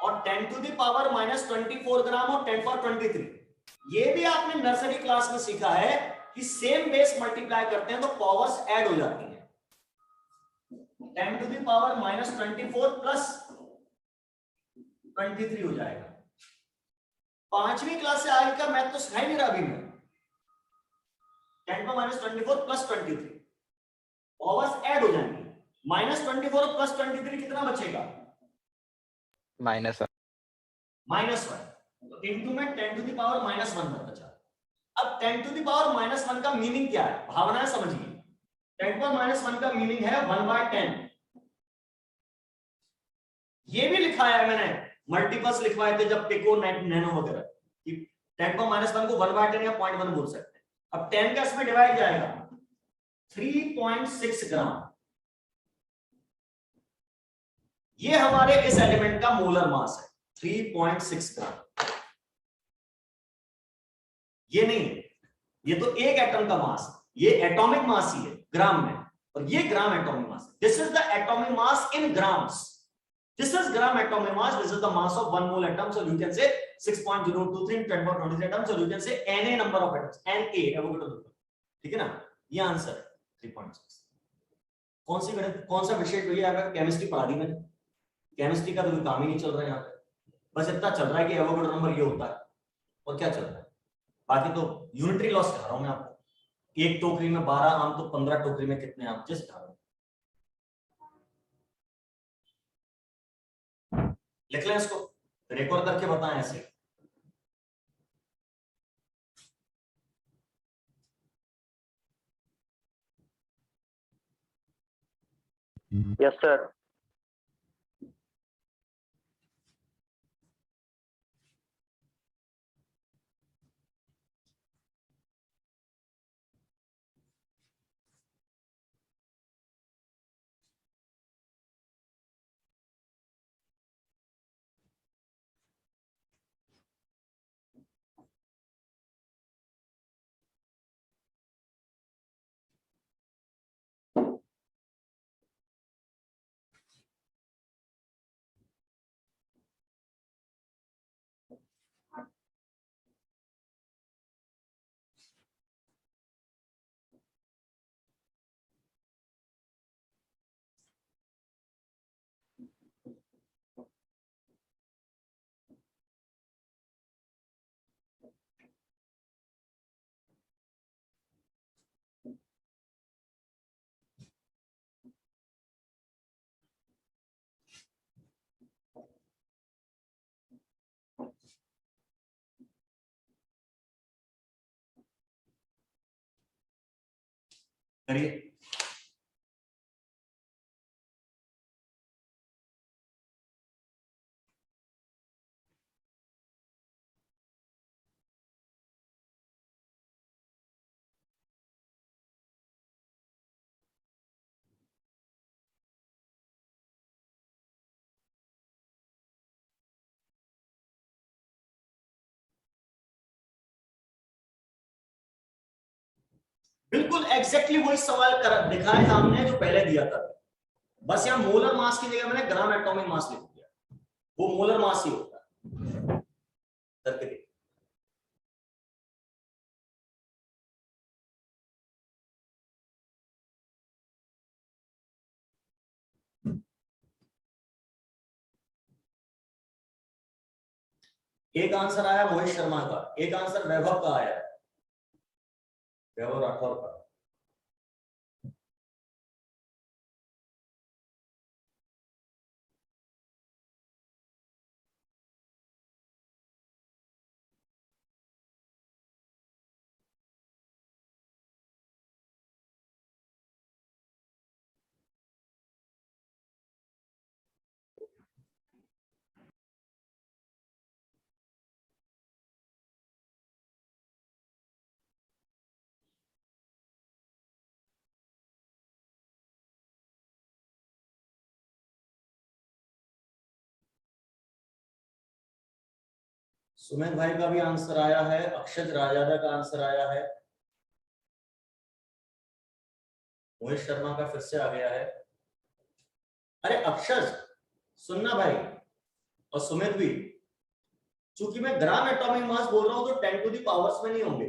और 10 to the power -24 ग्राम और 10 power 23। ये भी आपने नर्सरी क्लास में सीखा है कि सेम बेस मल्टीप्लाई करते हैं तो पावर्स ऐड हो जाती हैं। 10 to the power -24 प्लस 23 हो जाएगा। 5वीं क्लास से आगे का मैथ तो सिखा ही नहीं रहा अभी मैं। 10 पर -24 प्लस 23 पावर्स ऐड हो जाएंगी। -24 और प्लस 23 कितना बचेगा? -1 -1, तो इनटू में 10 to the power -1 बचा। अब 10 to the power -1 का मीनिंग क्या है, भावना समझिए। 10 पर -1 का मीनिंग है 1/10। ये भी लिखा है मैंने, मल्टीपल्स लिखवाए थे जब पिको नैनो वगैरह, कि 10 पर -1 को 1/10 या 0.1 बोल सकते हैं। अब 10 का इसमें डिवाइड जाएगा 3.6 ग्राम, ये हमारे इस एलिमेंट का मोलर मास है 3.6 ग्राम। ये नहीं, ये तो एक एटम का मास, ये एटॉमिक मास ही है ग्राम में, और ये gram atomic mass. This is the atomic mass in grams, this is gram atomic mass, this is the mass of 1 mole atom. So you can say 6.023 × 10⁻23 atom, so you can say Na number of atoms, Na Avogadro number, ठीक है ना। ये आंसर 3.6। कौन सा विषय लिया है? केमिस्ट्री पढ़ा दी मैंने, केमिस्ट्री का तो कोई काम ही नहीं चल रहा है यहाँ पे, बस इतना चल रहा है कि एवोगाड्रो नंबर ये होता है, और क्या चल रहा है, बाकी तो यूनिटरी लॉस कह रहा हूं मैं आपको। एक टोकरी में 12 आम तो 15 टोकरी में कितने आम, जस्ट लिख लें इसको, रिकॉर्ड करके बताएं ऐसे। Yes sir. करिए। बिल्कुल एग्जैक्टली वही सवाल कर दिखाया था हमने जो पहले दिया था, बस यहाँ मोलर मास की जगह मैंने ग्राम एटॉमिक मास लिख दिया, वो मोलर मास ही होता है। करके देखिए। एक आंसर आया मोहित शर्मा का, एक आंसर वैभव का आया है, वैभव राठौर का। सुमित भाई का भी आंसर आया है, अक्षत राजादा का आंसर आया है, मोहित शर्मा का फिर से आ गया है। अरे अक्षत सुनना भाई, और सुमित भी, चूंकि मैं ग्राम एटॉमिक मास बोल रहा हूं तो 10 टू दी पावर्स में नहीं होंगे,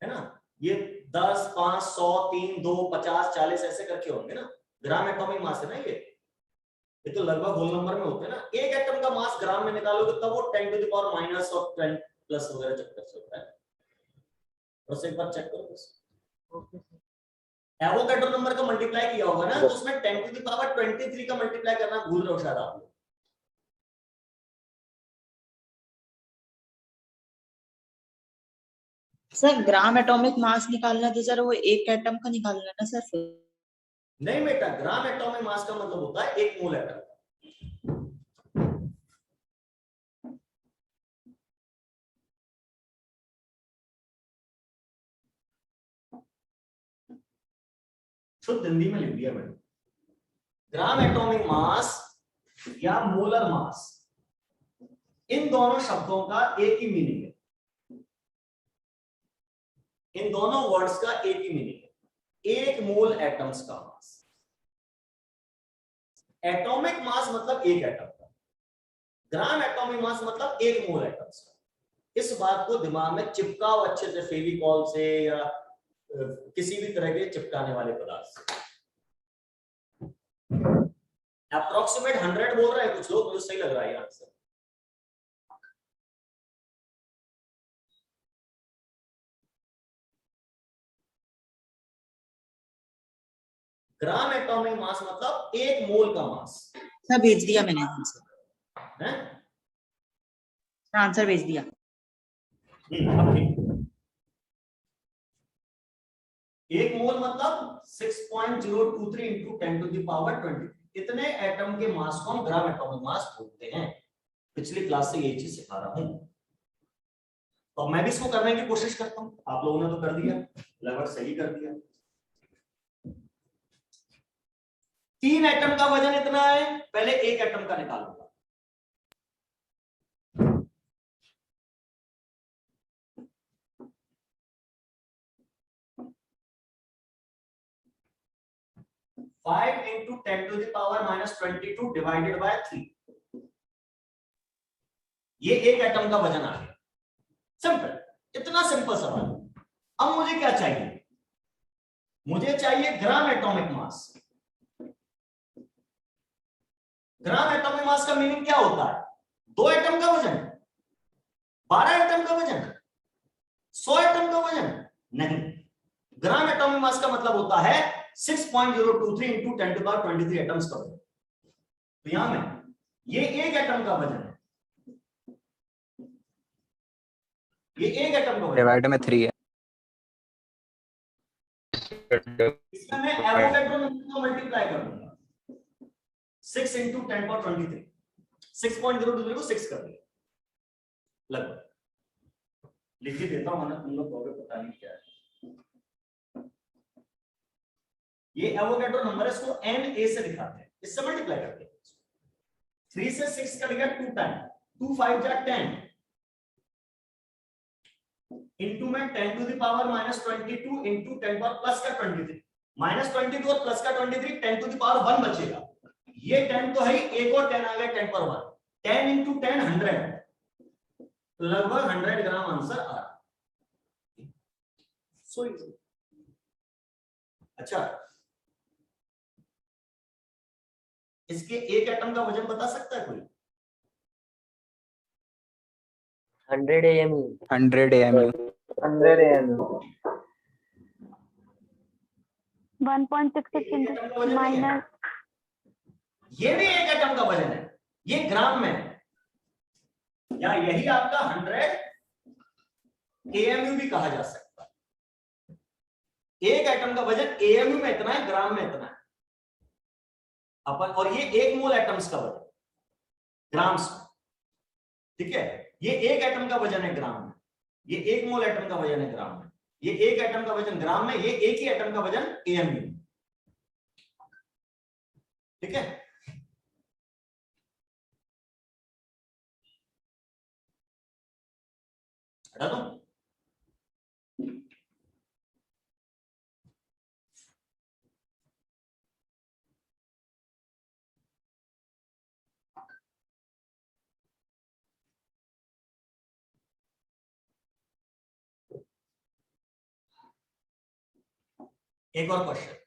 है ना, ये 10, 5, 100, 3, 2, 50, 40 ऐसे करके होंगे ना। ग्राम एटॉमिक मास है ना ये तो लगभग होल नंबर में होते हैं ना। एक एटम का मास ग्राम में निकालोगे तब वो 10 टू द पावर माइनस और 10 प्लस वगैरह चक्कर से होता है। बस एक बार चेक करो बस। एवोगैड्रो नंबर का मल्टीप्लाई किया होगा ना, तो उसमें 10 टू द पावर 23 का मल्टीप्लाई करना भूल रहे हो शायद आप लोग। सर ग्राम एटॉमिक मास निकालना है तो सर वो एक एटम का निकालना है ना सर फिर? नहीं बेटा, ग्राम एटॉमिक मास का मतलब होता है 1 मोल एटम। शुद्ध हिंदी में लिख दिया मैंने, ग्राम एटॉमिक मास या मोलर मास, इन दोनों शब्दों का एक ही मीनिंग है, इन दोनों वर्ड्स का एक ही मीनिंग है, 1 मोल एटम्स का मास। एटॉमिक मास मतलब 1 एटम का, ग्राम एटॉमिक मास मतलब 1 मोल एटम्स का। इस बात को दिमाग में चिपकाओ अच्छे से, फेविकॉल से या किसी भी तरह के चिपकाने वाले पदार्थ से। अप्रोक्सीमेट 100 बोल रहे हैं कुछ लोग, मुझे सही लग रहा है आंसर। ग्राम एटॉमिक मास मतलब 1 मोल का मास। सर भेज दिया मैंने आंसर, है आंसर भेज दिया। अब ठीक। 1 मोल मतलब 6.023 इंटू 10 टू द पावर 20। इतने एटम के मास को हम ग्राम एटॉमिक मास बोलते हैं। पिछली क्लास से ये चीज सिखा रहा हूं, तो मैं भी इसको करने की कोशिश करता हूं। आप लोगों ने तो कर दिया, लगभग सही कर दिया। 3 एटम का वजन इतना है, पहले 1 एटम का निकालूंगा। Five into 10 to the power -22 divided by 3। ये 1 एटम का वजन आ गया। सिंपल, इतना सिंपल सवाल। अब मुझे क्या चाहिए? मुझे चाहिए gram atomic mass. Gram atomic mass का मीनिंग क्या होता है? 2 एटम का वजन, 12 एटम का वजन, 100 एटम का वजन? नहीं, ग्राम एटॉमिक मास का मतलब होता है 6.023 इंटू 10 टू पावर 23 एटम्स का वजन। तो यहां में ये 1 एटम का वजन है, ये 1 एटम का वजन डिवाइड में 3 है। इसमें मैं एवोगैड्रो नंबर को मल्टीप्लाई कर दूंगा 6 into 10 power 23 6.023 को 6 कर दिया लगभग लिख ही देता हूं ना तुम लोग कहोगे पता नहीं क्या है ये एवोगैड्रो नंबर है इसको n a से दिखाते हैं इससे मल्टीप्लाई करते हैं 3 से 6 कर गया 2 टाइम 2 5 जा 10 इनटू में 10 to the power -22 into 10 power plus का 23 -22 और प्लस का 23 10 to the power 1 बचेगा ये 10 तो है ही एक और 10 आ गया 10 पर 1 10 into 10 100 लगभग 100 ग्राम आंसर आ रहा है सो इजी अच्छा इसके एक एटम का वजन बता सकता है कोई 100 AMU 100 AMU 100 AMU 1.66 into minus ये भी एक एटम का वजन है ये ग्राम में है या यही आपका 100 AMU भी कहा जा सकता है एक एटम का वजन AMU में इतना है ग्राम में इतना है अपन और ये 1 मोल एटम्स का वजन ग्राम्स में ठीक है ये एक एटम का वजन है ग्राम में ये 1 मोल एटम का वजन है ग्राम में ये एक एटम का वजन ग्राम में ये एक ही एटम का वजन AMU में ठीक है हटा दो एक और question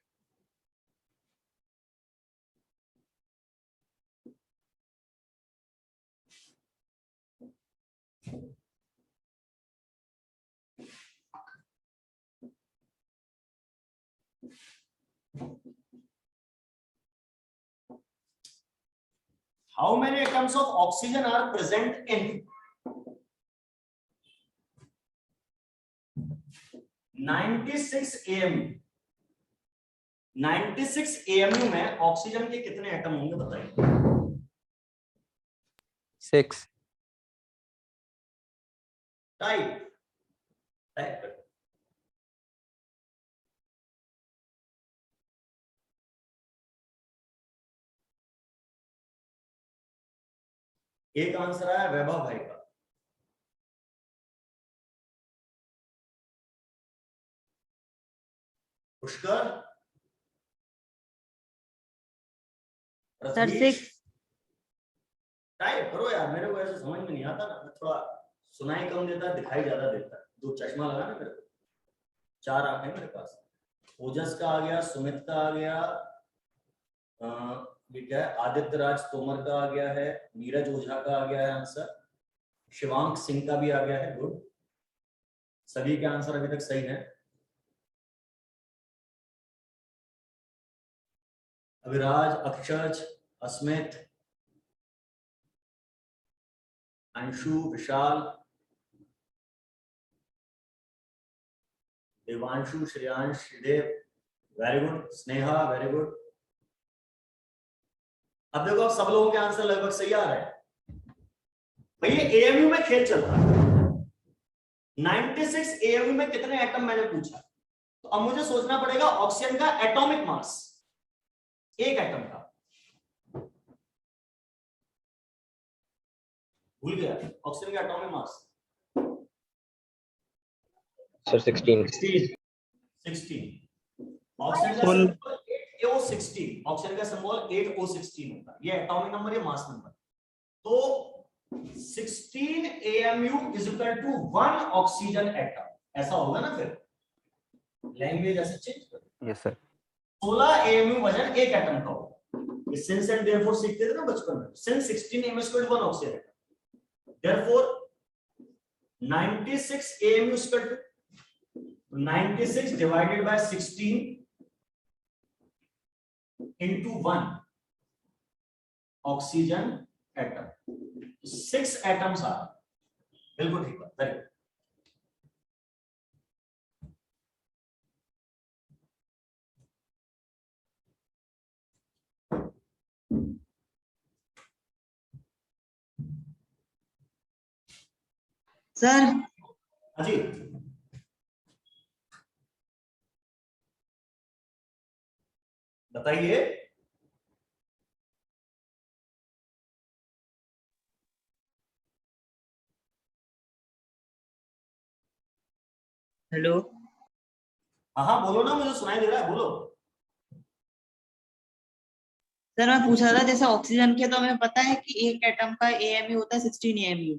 How many atoms of oxygen are present in 96 AMU 96 AMU में ऑक्सीजन के कितने एटम होंगे बताइए 6 टाइप टाइप एक आंसर आया वैभव भाई का पुष्कर सर 6 टाइप करो यार मेरे को ऐसे समझ में नहीं आता ना मैं थोड़ा सुनाई कम देता है दिखाई ज्यादा देता है दो चश्मा लगा ना मेरे को 4 आंखें मेरे पास ओजस का आ गया सुमित का आ गया क्या है आदित्य राज तोमर का आ गया है नीरज ओझा का आ गया है आंसर शिवांक सिंह का भी आ गया है गुड सभी के आंसर अभी तक सही है Aviraj Akshaj Asmit Anshu Vishal Devanshu Shreyansh Shridev very good Sneha very good अब देखो सब लोगों के आंसर लगभग सही आ रहे हैं भाई ये AMU में खेल चल रहा है 96 AMU में कितने एटम मैंने पूछा तो अब मुझे सोचना पड़ेगा ऑक्सीजन का एटॉमिक मास एक एटम का भूल गया ऑक्सीजन का एटॉमिक मास सर 16 ऑक्सीजन का O16 ऑक्सीजन का सिंबल 8O16 होता है ये एटॉमिक नंबर ये मास नंबर तो 16 AMU is equal to 1 oxygen atom ऐसा होगा ना फिर लैंग्वेज ऐसे चेंज कर यस सर 16 AMU वजन एक एटम का होगा ये सिंस एंड देयरफॉर सीखते थे ना बचपन में since 16 AMU is equal to 1 oxygen atom therefore 96 AMU is equal to 96 divided by 16 into 1 oxygen atom 6 atoms are बिल्कुल ठीक है वेरी गुड सर हाँ जी, बताइए। हेलो हाँ हाँ बोलो ना, मुझे सुनाई दे रहा है, बोलो। सर, मैं पूछ रहा था जैसे ऑक्सीजन के तो हमें पता है कि एक एटम का एएमयू होता है 16 एएमयू,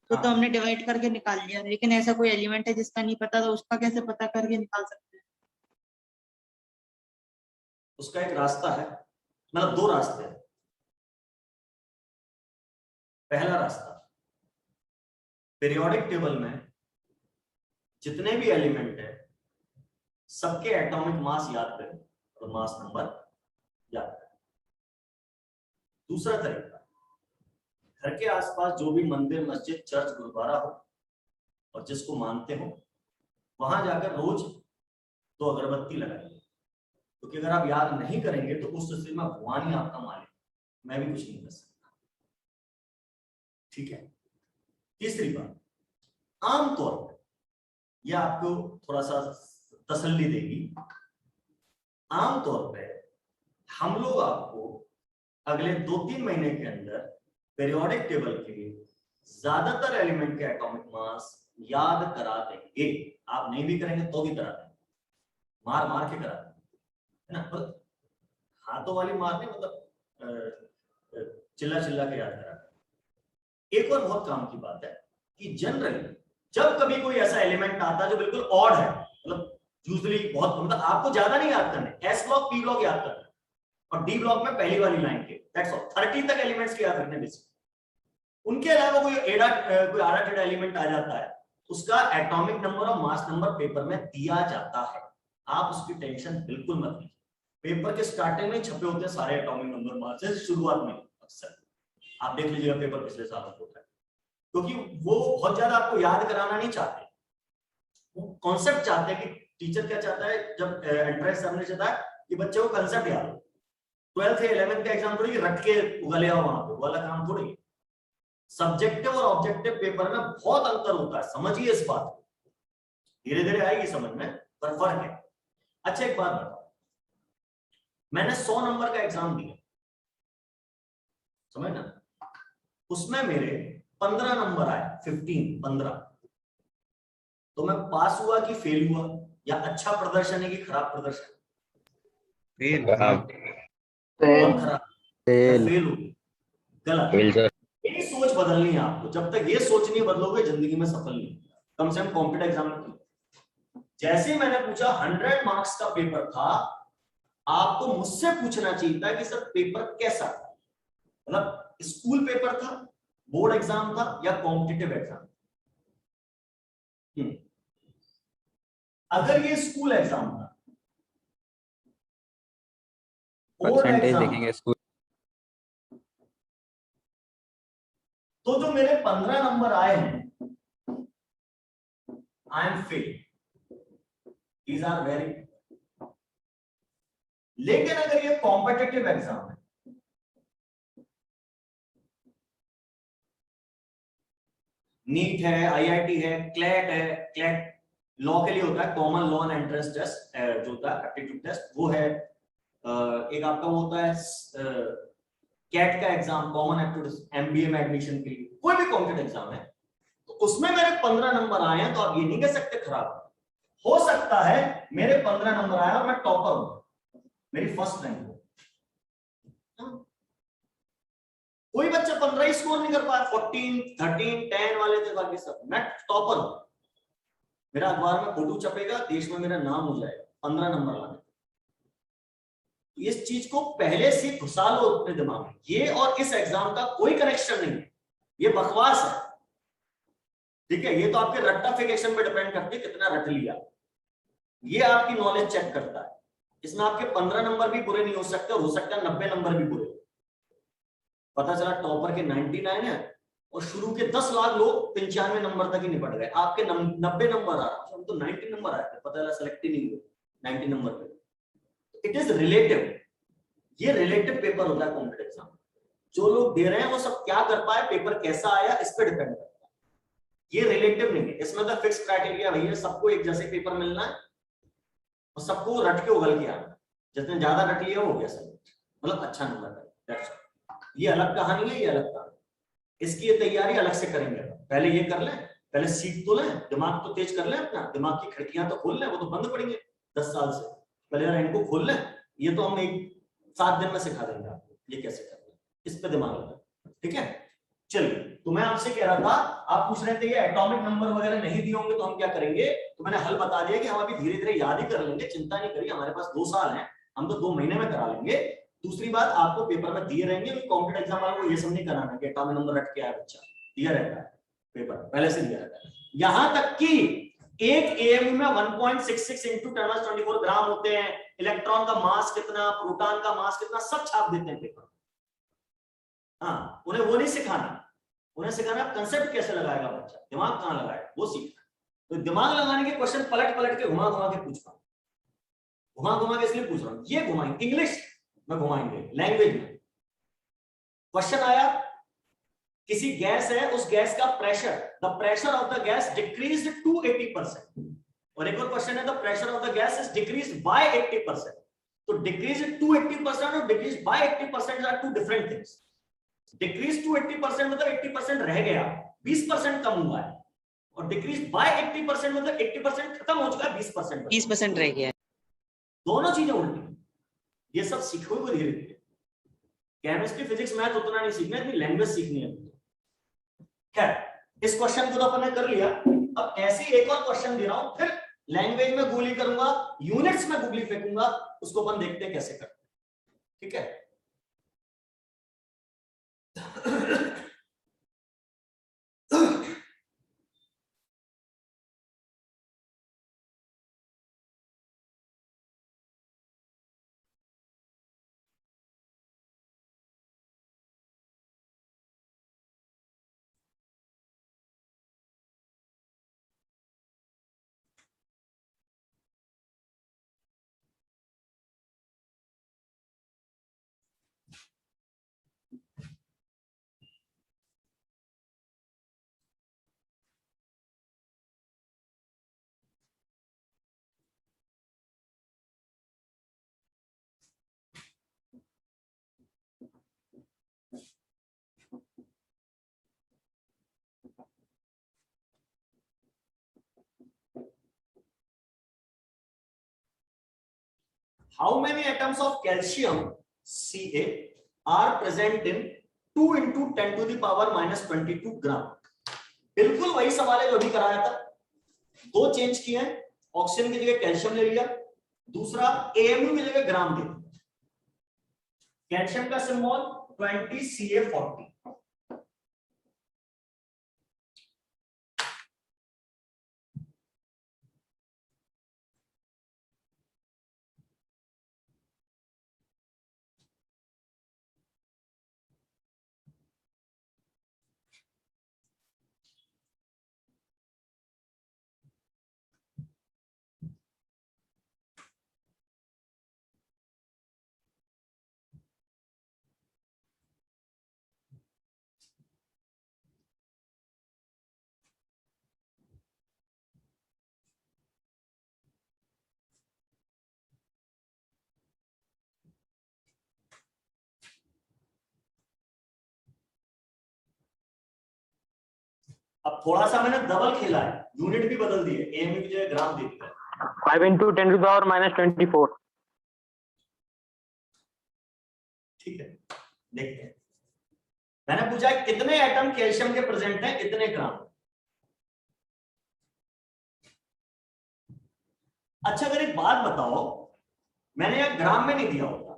तो हाँ, हमने डिवाइड करके निकाल लिया, लेकिन ऐसा कोई एलिमेंट है जिसका नहीं पता, तो उसका कैसे पता करके निकाल सकते हैं? उसका एक रास्ता है, मतलब दो रास्ते हैं। पहला रास्ता, पीरियोडिक टेबल में जितने भी एलिमेंट है सबके एटॉमिक मास याद करें और मास नंबर याद करें। दूसरा तरीका, घर के आसपास जो भी मंदिर, मस्जिद, चर्च, गुरुद्वारा हो और जिसको मानते हो, वहां जाकर रोज 2 अगरबत्ती लगाइए, क्योंकि अगर आप याद नहीं करेंगे तो उस स्थिति में भगवान ही आपका मालिक, मैं भी कुछ नहीं कर सकता। ठीक है। तीसरी बात, आमतौर पर यह आपको थोड़ा सा तसल्ली देगी, आमतौर पर हम लोग आपको अगले 2-3 महीने के अंदर पीरियोडिक टेबल के ज्यादातर एलिमेंट के एटॉमिक मास याद करा देंगे। आप नहीं भी करेंगे तो भी करा देंगे, मार मार के करा देंगे, है ना। पर हाथों वाली मार नहीं, मतलब चिल्ला चिल्ला के याद करा देंगे। एक और बहुत काम की बात है कि जनरली जब कभी कोई ऐसा एलिमेंट आता है जो बिल्कुल ऑड है, मतलब यूजुअली बहुत, मतलब आपको ज्यादा नहीं याद करने, एस ब्लॉक पी ब्लॉक याद करना और डी ब्लॉक में पहली वाली लाइन के, दैट्स ऑल। 30 तक एलिमेंट्स के याद रखने बेसिक। उनके अलावा कोई आड़ा टेढ़ा एलिमेंट आ जाता है, उसका एटॉमिक नंबर और मास नंबर पेपर में दिया जाता है, आप उसकी टेंशन बिल्कुल मत लीजिए। पेपर के स्टार्टिंग में छपे होते हैं सारे एटॉमिक नंबर मास, शुरुआत में अक्सर आप देख लीजिएगा पेपर पिछले सालों में होता है, क्योंकि वो बहुत ज्यादा आपको याद कराना नहीं चाहते, वो कॉन्सेप्ट चाहते हैं कि टीचर क्या चाहता है जब एंट्रेंस सामने चाहता है कि बच्चे को कॉन्सेप्ट याद हो। 12th या 11th का एग्जाम थोड़ी रट के उगले आओ वहां पे, वाला काम थोड़ी। सब्जेक्टिव और ऑब्जेक्टिव पेपर में बहुत अंतर होता है, समझिए इस बात को, धीरे धीरे आएगी समझ में, पर फर्क है। अच्छा एक बात बताओ, मैंने 100 नंबर का एग्जाम दिया, समझ ना, उसमें मेरे 15 नंबर आए, 15, तो मैं पास हुआ कि फेल हुआ, या अच्छा प्रदर्शन है कि खराब प्रदर्शन? खराब। बहुत खराब, फेल। फेल हो, गलत। Fail sir. यही सोच बदलनी है आपको, जब तक ये सोच नहीं बदलोगे जिंदगी में सफल नहीं, कम से कम कॉम्पिटेटिव एग्जाम में। जैसे मैंने पूछा 100 मार्क्स का पेपर था, आपको मुझसे पूछना चाहिए था कि सर पेपर कैसा था, मतलब स्कूल पेपर था, बोर्ड एग्जाम था, या कॉम्पिटिटिव एग्जाम। अगर ये स्कूल एग्जाम था, बोर्ड परसेंटेज एग्जाम, देखेंगे स्कूल। तो जो मेरे 15 नंबर आए हैं, I am fail, these are very. लेकिन अगर ये कॉम्पिटिटिव एग्जाम है, नीट है, आईआईटी है, क्लैट है, क्लैट लॉ के लिए होता है, common law and entrance test जो होता है, एप्टीट्यूड टेस्ट, वो है। एक आपका वो होता है कैट का एग्जाम, कॉमन एप्टीट्यूड एमबीए में एडमिशन के लिए, कोई भी कॉम्पिटिटिव एग्जाम है, तो उसमें मेरे 15 नंबर आए हैं, तो आप ये नहीं कह सकते खराब। हो सकता है मेरे 15 नंबर आए और मैं टॉपर हूं, मेरी फर्स्ट रैंक हो, कोई बच्चा 15 ही स्कोर नहीं कर पाया, 14, 13, 10 वाले थे बाकी सब, मैं टॉपर हूं, मेरा अखबार में फोटो छपेगा, देश में मेरा नाम हो जाएगा 15 नंबर लाने। इस चीज को पहले से घुसा लो अपने दिमाग में, ये और इस एग्जाम का कोई कनेक्शन नहीं है, ये बकवास है, ठीक है। ये तो आपके रट्टाफिकेशन पे डिपेंड करती है कितना रट लिया, ये आपकी नॉलेज चेक करता है। इसमें आपके 15 नंबर भी बुरे नहीं हो सकते, और हो सकता है 90 नंबर भी बुरे। पता चला टॉपर के 99 है और शुरू के 10 लाख लोग 95 नंबर तक ही निपट गए, आपके 90 नंबर आ रहा, हम तो 90 नंबर आए थे, पता चला सेलेक्ट ही नहीं हुए 90 नंबर पे। इट इज रिलेटिव, ये रिलेटिव पेपर होता है कॉम्पिटिटिव एग्जाम। जो लोग दे रहे हैं वो सब क्या कर पाए, पेपर कैसा आया, इस पे डिपेंड करता है। ये रिलेटिव नहीं है, इसमें तो फिक्स क्राइटेरिया भैया, सबको एक जैसे पेपर मिलना है और सबको रट के उगल के आना, जिसने ज्यादा रट लिया हो गया सब, मतलब अच्छा नंबर है। ये अलग कहानी है, ये अलग कहानी, इसकी ये तैयारी अलग से करेंगे। पहले ये कर लें, पहले सीख तो लें, दिमाग तो तेज कर लें, अपना दिमाग की खिड़कियां तो खोल लें, वो तो बंद पड़ेंगे 10 साल से, पहले यार इनको खोल लें। ये तो हम 7 दिन में सिखा देंगे आपको ये कैसे करना है, इस पे दिमाग लगा, ठीक है। चलिए, तो मैं आपसे कह रहा था, आप पूछ रहे थे ये एटॉमिक नंबर वगैरह नहीं दिए होंगे तो हम क्या करेंगे, तो मैंने हल बता दिया कि हम अभी धीरे धीरे याद ही कर लेंगे, चिंता नहीं करिए, हमारे पास 2 साल हैं, हम तो 2 महीने में करा लेंगे। दूसरी बात, आपको पेपर में दिए रहेंगे, कॉम्पिटेटिव एग्जाम वालों को ये सब नहीं कराना कि एटॉमिक नंबर रट के आया बच्चा, दिया रहता है पेपर, पहले से दिया रहता है। यहां तक कि एक एएमयू में 1.66 × 10⁻24 ग्राम होते हैं, इलेक्ट्रॉन का मास कितना, प्रोटॉन का मास कितना, सब छाप देते हैं पेपर। हाँ, उन्हें वो नहीं सिखाना, उन्हें सिखाना कंसेप्ट कैसे लगाएगा बच्चा, दिमाग कहां लगाएगा वो सीखना। तो दिमाग लगाने के क्वेश्चन पलट पलट के घुमा घुमा के पूछ रहा हूं, घुमा घुमा के इसलिए पूछ रहा हूं, ये घुमाएंगे इंग्लिश में, घुमाएंगे लैंग्वेज में। क्वेश्चन आया, किसी गैस है, उस गैस का pressure, the pressure of the gas decreased to 80%, और एक और क्वेश्चन है, the pressure of the gas is decreased by 80%। तो डिक्रीज्ड टू 80% और decreased by 80% are two different things. Decrease to 80% मतलब 80% रह गया, 20% कम हुआ है, और डिक्रीज बाय 80% मतलब 80% खत्म हो चुका है, 20% रह गया है। दोनों चीजें उल्टी, ये सब सीखो धीरे धीरे। केमिस्ट्री, फिजिक्स, मैथ उतना नहीं सीखना, इतनी लैंग्वेज सीखनी है। खैर, इस क्वेश्चन को तो अपन ने कर लिया, अब ऐसे एक और क्वेश्चन दे रहा हूं, फिर लैंग्वेज में गोली करूंगा, यूनिट्स में गोली फेंकूंगा, उसको अपन देखते हैं कैसे करते हैं, ठीक है। How many atoms of calcium Ca are present in 2 × 10⁻⁻22 ग्राम? बिल्कुल वही सवाल है जो अभी कराया था, 2 चेंज किए हैं, ऑक्सीजन की जगह कैल्शियम ले लिया, दूसरा एएमयू की जगह ग्राम दे दिया। कैल्शियम का सिंबल 20 Ca40, अब थोड़ा सा मैंने डबल खेला है, यूनिट भी बदल दी है, एएमयू की जगह ग्राम दे दिया। 5 × 10⁻24। ठीक है, देखते हैं। मैंने पूछा कितने एटम कैल्शियम के प्रेजेंट हैं इतने ग्राम। अच्छा, अगर एक बात बताओ, मैंने यह ग्राम में नहीं दिया होता,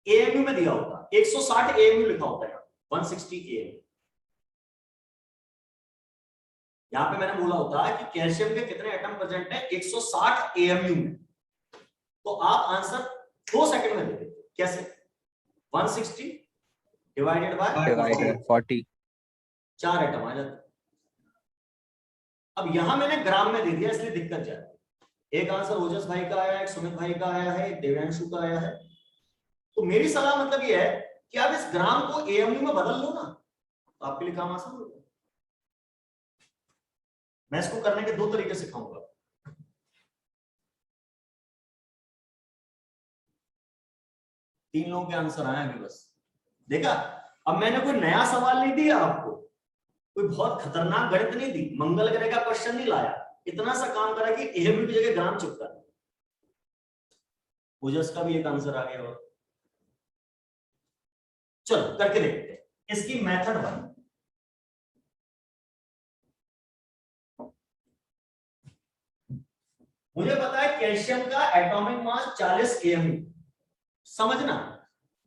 एएमयू में दिया होता, 160 एएमयू लिखा होता है, 160 एएमयू। यहां पे मैंने बोला होता कि कैल्शियम के कितने एटम प्रेजेंट हैं 160 एएमयू में, तो आप आंसर 2 सेकंड में दे देते। कैसे? 160 डिवाइडेड बाय 40, 4 एटम आ जाते। अब यहां मैंने ग्राम में दे दिया इसलिए दिक्कत जाती है। एक आंसर ओजस भाई का आया है, एक सुमित भाई का आया है, एक देवांशु का आया है। तो मेरी सलाह मतलब ये है कि आप इस ग्राम को एएमयू में बदल लो ना, तो आपके लिए काम आसान हो जाएगा। मैं इसको करने के दो तरीके सिखाऊंगा। तीन लोगों के आंसर आए अभी बस, देखा। अब मैंने कोई नया सवाल नहीं दिया आपको, कोई बहुत खतरनाक गणित नहीं दी, मंगल ग्रह का क्वेश्चन नहीं लाया, इतना सा काम करा कि एएमयू की जगह ग्राम चिपका। ओजस का भी एक आंसर आ गया। और चलो करके देखते हैं इसकी मेथड 1। मुझे पता है कैल्शियम का एटॉमिक मास 40 एएमयू, समझना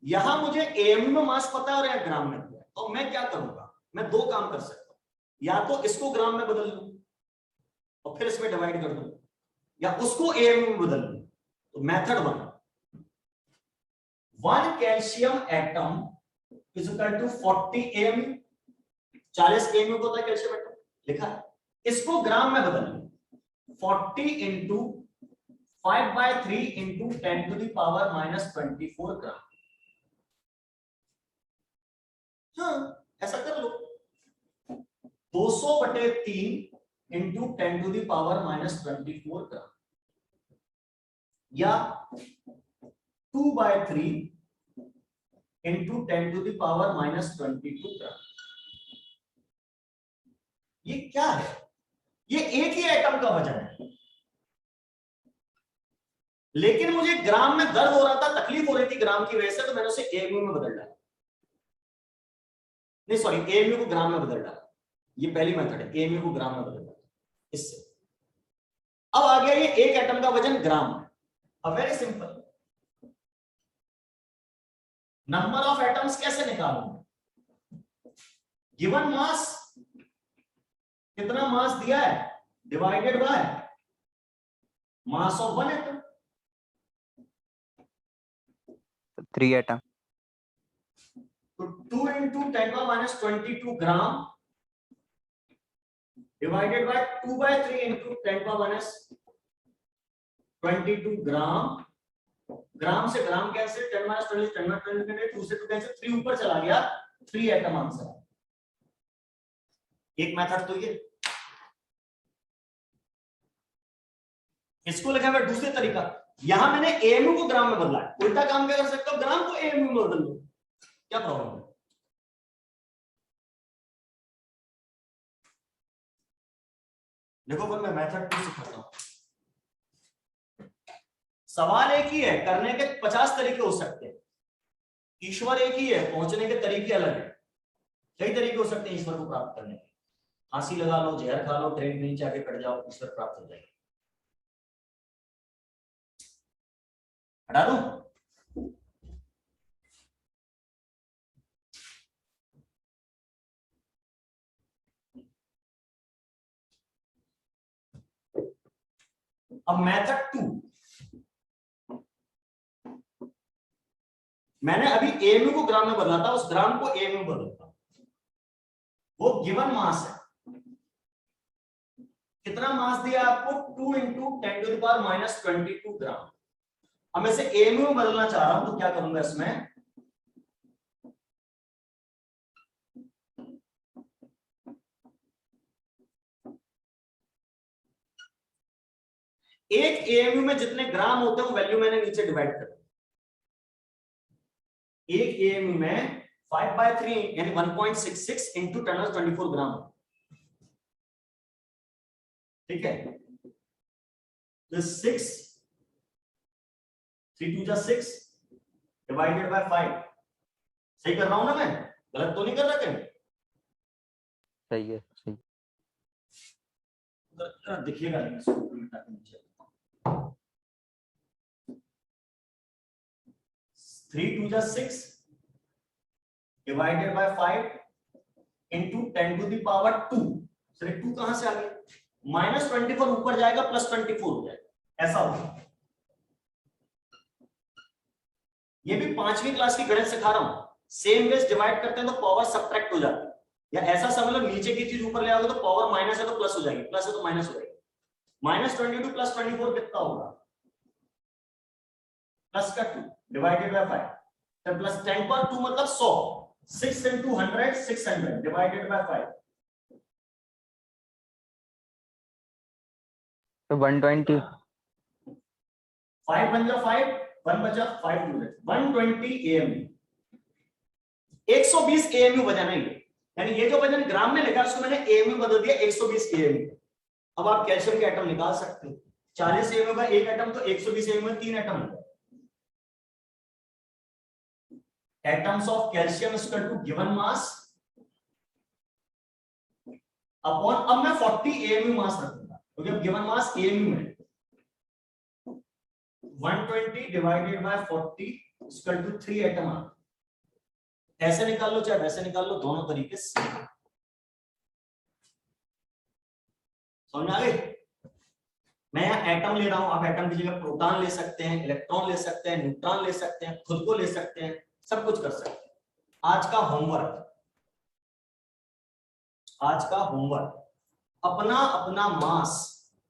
यहां मुझे एएमयू में मास पता है और यहां ग्राम में पता है, तो मैं क्या करूंगा, मैं दो काम कर सकता हूं, या तो इसको ग्राम में बदल लूं और फिर इसमें डिवाइड कर दूं, या उसको एएमयू में बदल लूं। तो method 1 calcium atom is equal to 40 AMU, 40 AMU को होता है कैल्शियम एटम, लिखा है। इसको ग्राम में बदल लूं, 40 into 5/3 into 10 to the power -24 gram. हाँ ऐसा कर लो, 200/3 into 10 to the power -24 gram, या 2/3 into 10 to the power -22 gram. ये क्या है, ये एक ही एटम का वजन है, लेकिन मुझे ग्राम में दर्द हो रहा था, तकलीफ हो रही थी ग्राम की वजह से, तो मैंने उसे एएमयू में बदल डाला, नहीं सॉरी एएमयू को ग्राम में बदल डाला। ये पहली मेथड है, एएमयू को ग्राम में बदल डाला इससे। अब आ गया ये एक एटम का वजन ग्राम में। अब very simple, number of atoms कैसे निकालूंगा, गिवन मास, कितना मास दिया है divided by mass of one atom, 3 atom. तो 2 into 10⁻22 gram divided by 2/3 into 10⁻22 ग्राम। ग्राम से ग्राम कैसे, 10⁻20 10⁻20 2 से 2 कैसे, 3 ऊपर चला गया, 3 एटम आंसर। एक मेथड तो ये, इसको लिखा हुआ दूसरे तरीका, यहां मैंने एएमयू को ग्राम में बदला है, उल्टा काम क्या कर सकता हूं, ग्राम को एएमयू में बदल दो, क्या प्रॉब्लम है। देखो फिर मैं मेथड 2 सिखाता हूं। सवाल एक ही है, करने के 50 तरीके हो सकते हैं, ईश्वर एक ही है, पहुंचने के तरीके अलग है। कई तरीके हो सकते हैं ईश्वर को प्राप्त करने के, फांसी लगा लो, जहर खा लो, ट्रेन में नीचे आके कट जाओ, ईश्वर प्राप्त हो जाएगा। हटा दूं? अब मेथड 2, मैंने अभी एएमयू को ग्राम में बदला था, उस ग्राम को एएमयू में बदलता, वो गिवन मास है, कितना मास दिया आपको, 2 इंटू 10⁻22 ग्राम। अब मैं इसे एएमयू में बदलना चाह रहा हूं, तो क्या करूंगा, इसमें एक एएमयू में जितने ग्राम होते हैं वो वैल्यू मैंने नीचे डिवाइड कर, एक एएमयू में 5/3 यानी 1.66 इंटू 10⁻24 ग्राम, ठीक है। तो 6 3 2 6 डिवाइडेड बाय 5, सही कर रहा हूं ना मैं, गलत तो नहीं कर रहा कहीं, सही है, सही। दिखिएगा नहीं, इसको मिटा के नीचे 3 2 6 divided by 5 into 10 to the power 2, sir 2 कहां से आ गया, -24 ऊपर जाएगा, +24 हो जाएगा, ऐसा होगा। ये भी 5वीं क्लास की गणित सिखा रहा हूं, सेम बेस डिवाइड करते हैं तो पावर सब्ट्रैक्ट हो जाती है, या ऐसा समझ लो नीचे की चीज ऊपर ले आओगे तो पावर माइनस है तो प्लस हो जाएगी, प्लस है तो माइनस हो जाएगी। -22 + 24 कितना होगा, प्लस का 2 डिवाइडेड बाय 5, तो प्लस 10 पर 2 मतलब 100, 6 into 100 600 डिवाइडेड बाय 5, तो 120 5 बन जा 5, 1 बचा 5 यूनिट, 120 AMU। 120 AMU वजन है ये, यानी ये जो वजन ग्राम में लिखा है उसको मैंने AMU बदल दिया 120 AMU। अब आप कैल्शियम के एटम निकाल सकते हो, 40 AMU का एक एटम तो 120 AMU में 3 एटम होगा। Atoms of calcium is equal to given mass upon, अब मैं 40 AMU मास रखूंगा क्योंकि अब गिवन मास AMU है। 120 divided by 40 is equal to 3 atom आ। ऐसे निकाल लो चाहे वैसे निकाल लो, दोनों तरीके से समझ में आ गई। मैं यहाँ एटम ले रहा हूं, आप एटम की जगह प्रोटॉन ले सकते हैं, इलेक्ट्रॉन ले सकते हैं, न्यूट्रॉन ले सकते हैं, खुद को ले सकते हैं, सब कुछ कर सकते हैं। आज का होमवर्क, अपना अपना मास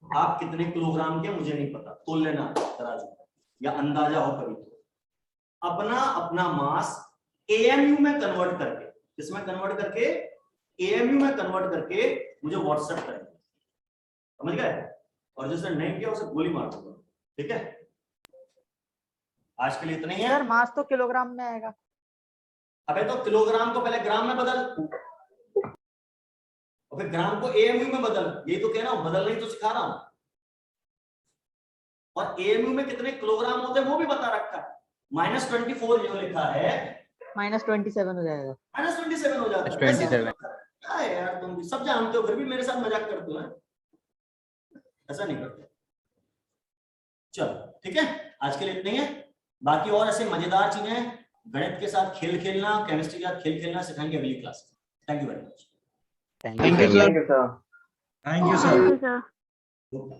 आप कितने किलोग्राम के मुझे नहीं पता, तोल लेना तराजू या अंदाजा हो कभी तो। अपना अपना मास AMU में कन्वर्ट करके, किसमें कन्वर्ट करके, AMU में कन्वर्ट करके मुझे व्हाट्सएप करेंगे, समझ गए। और जिसने नहीं किया उसे गोली मार दूंगा, ठीक है। आज के लिए इतना ही है। सर मास तो किलोग्राम में आएगा। अबे तो किलोग्राम को पहले ग्राम में बदल और फिर ग्राम को AMU में बदल, यही तो कह रहा हूं, बदलना ही तो सिखा रहा हूं। और AMU में कितने किलोग्राम होते हैं वो भी बता रखा है। -24 जो लिखा है -27 हो जाएगा। -27 हो जाता है। 27 क्या है यार, तुम भी सब जानते हो फिर भी मेरे साथ मजाक करते हो, ऐसा नहीं करते। चलो ठीक है, आज के लिए इतना ही है। बाकी और ऐसे मजेदार चीजें गणित के साथ खेल खेलना, केमिस्ट्री के साथ खेल खेलना सिखाएंगे अगली क्लास में। Thank you very much. Thank you sir. Sir. Thank you, sir. Thank you, sir. Okay.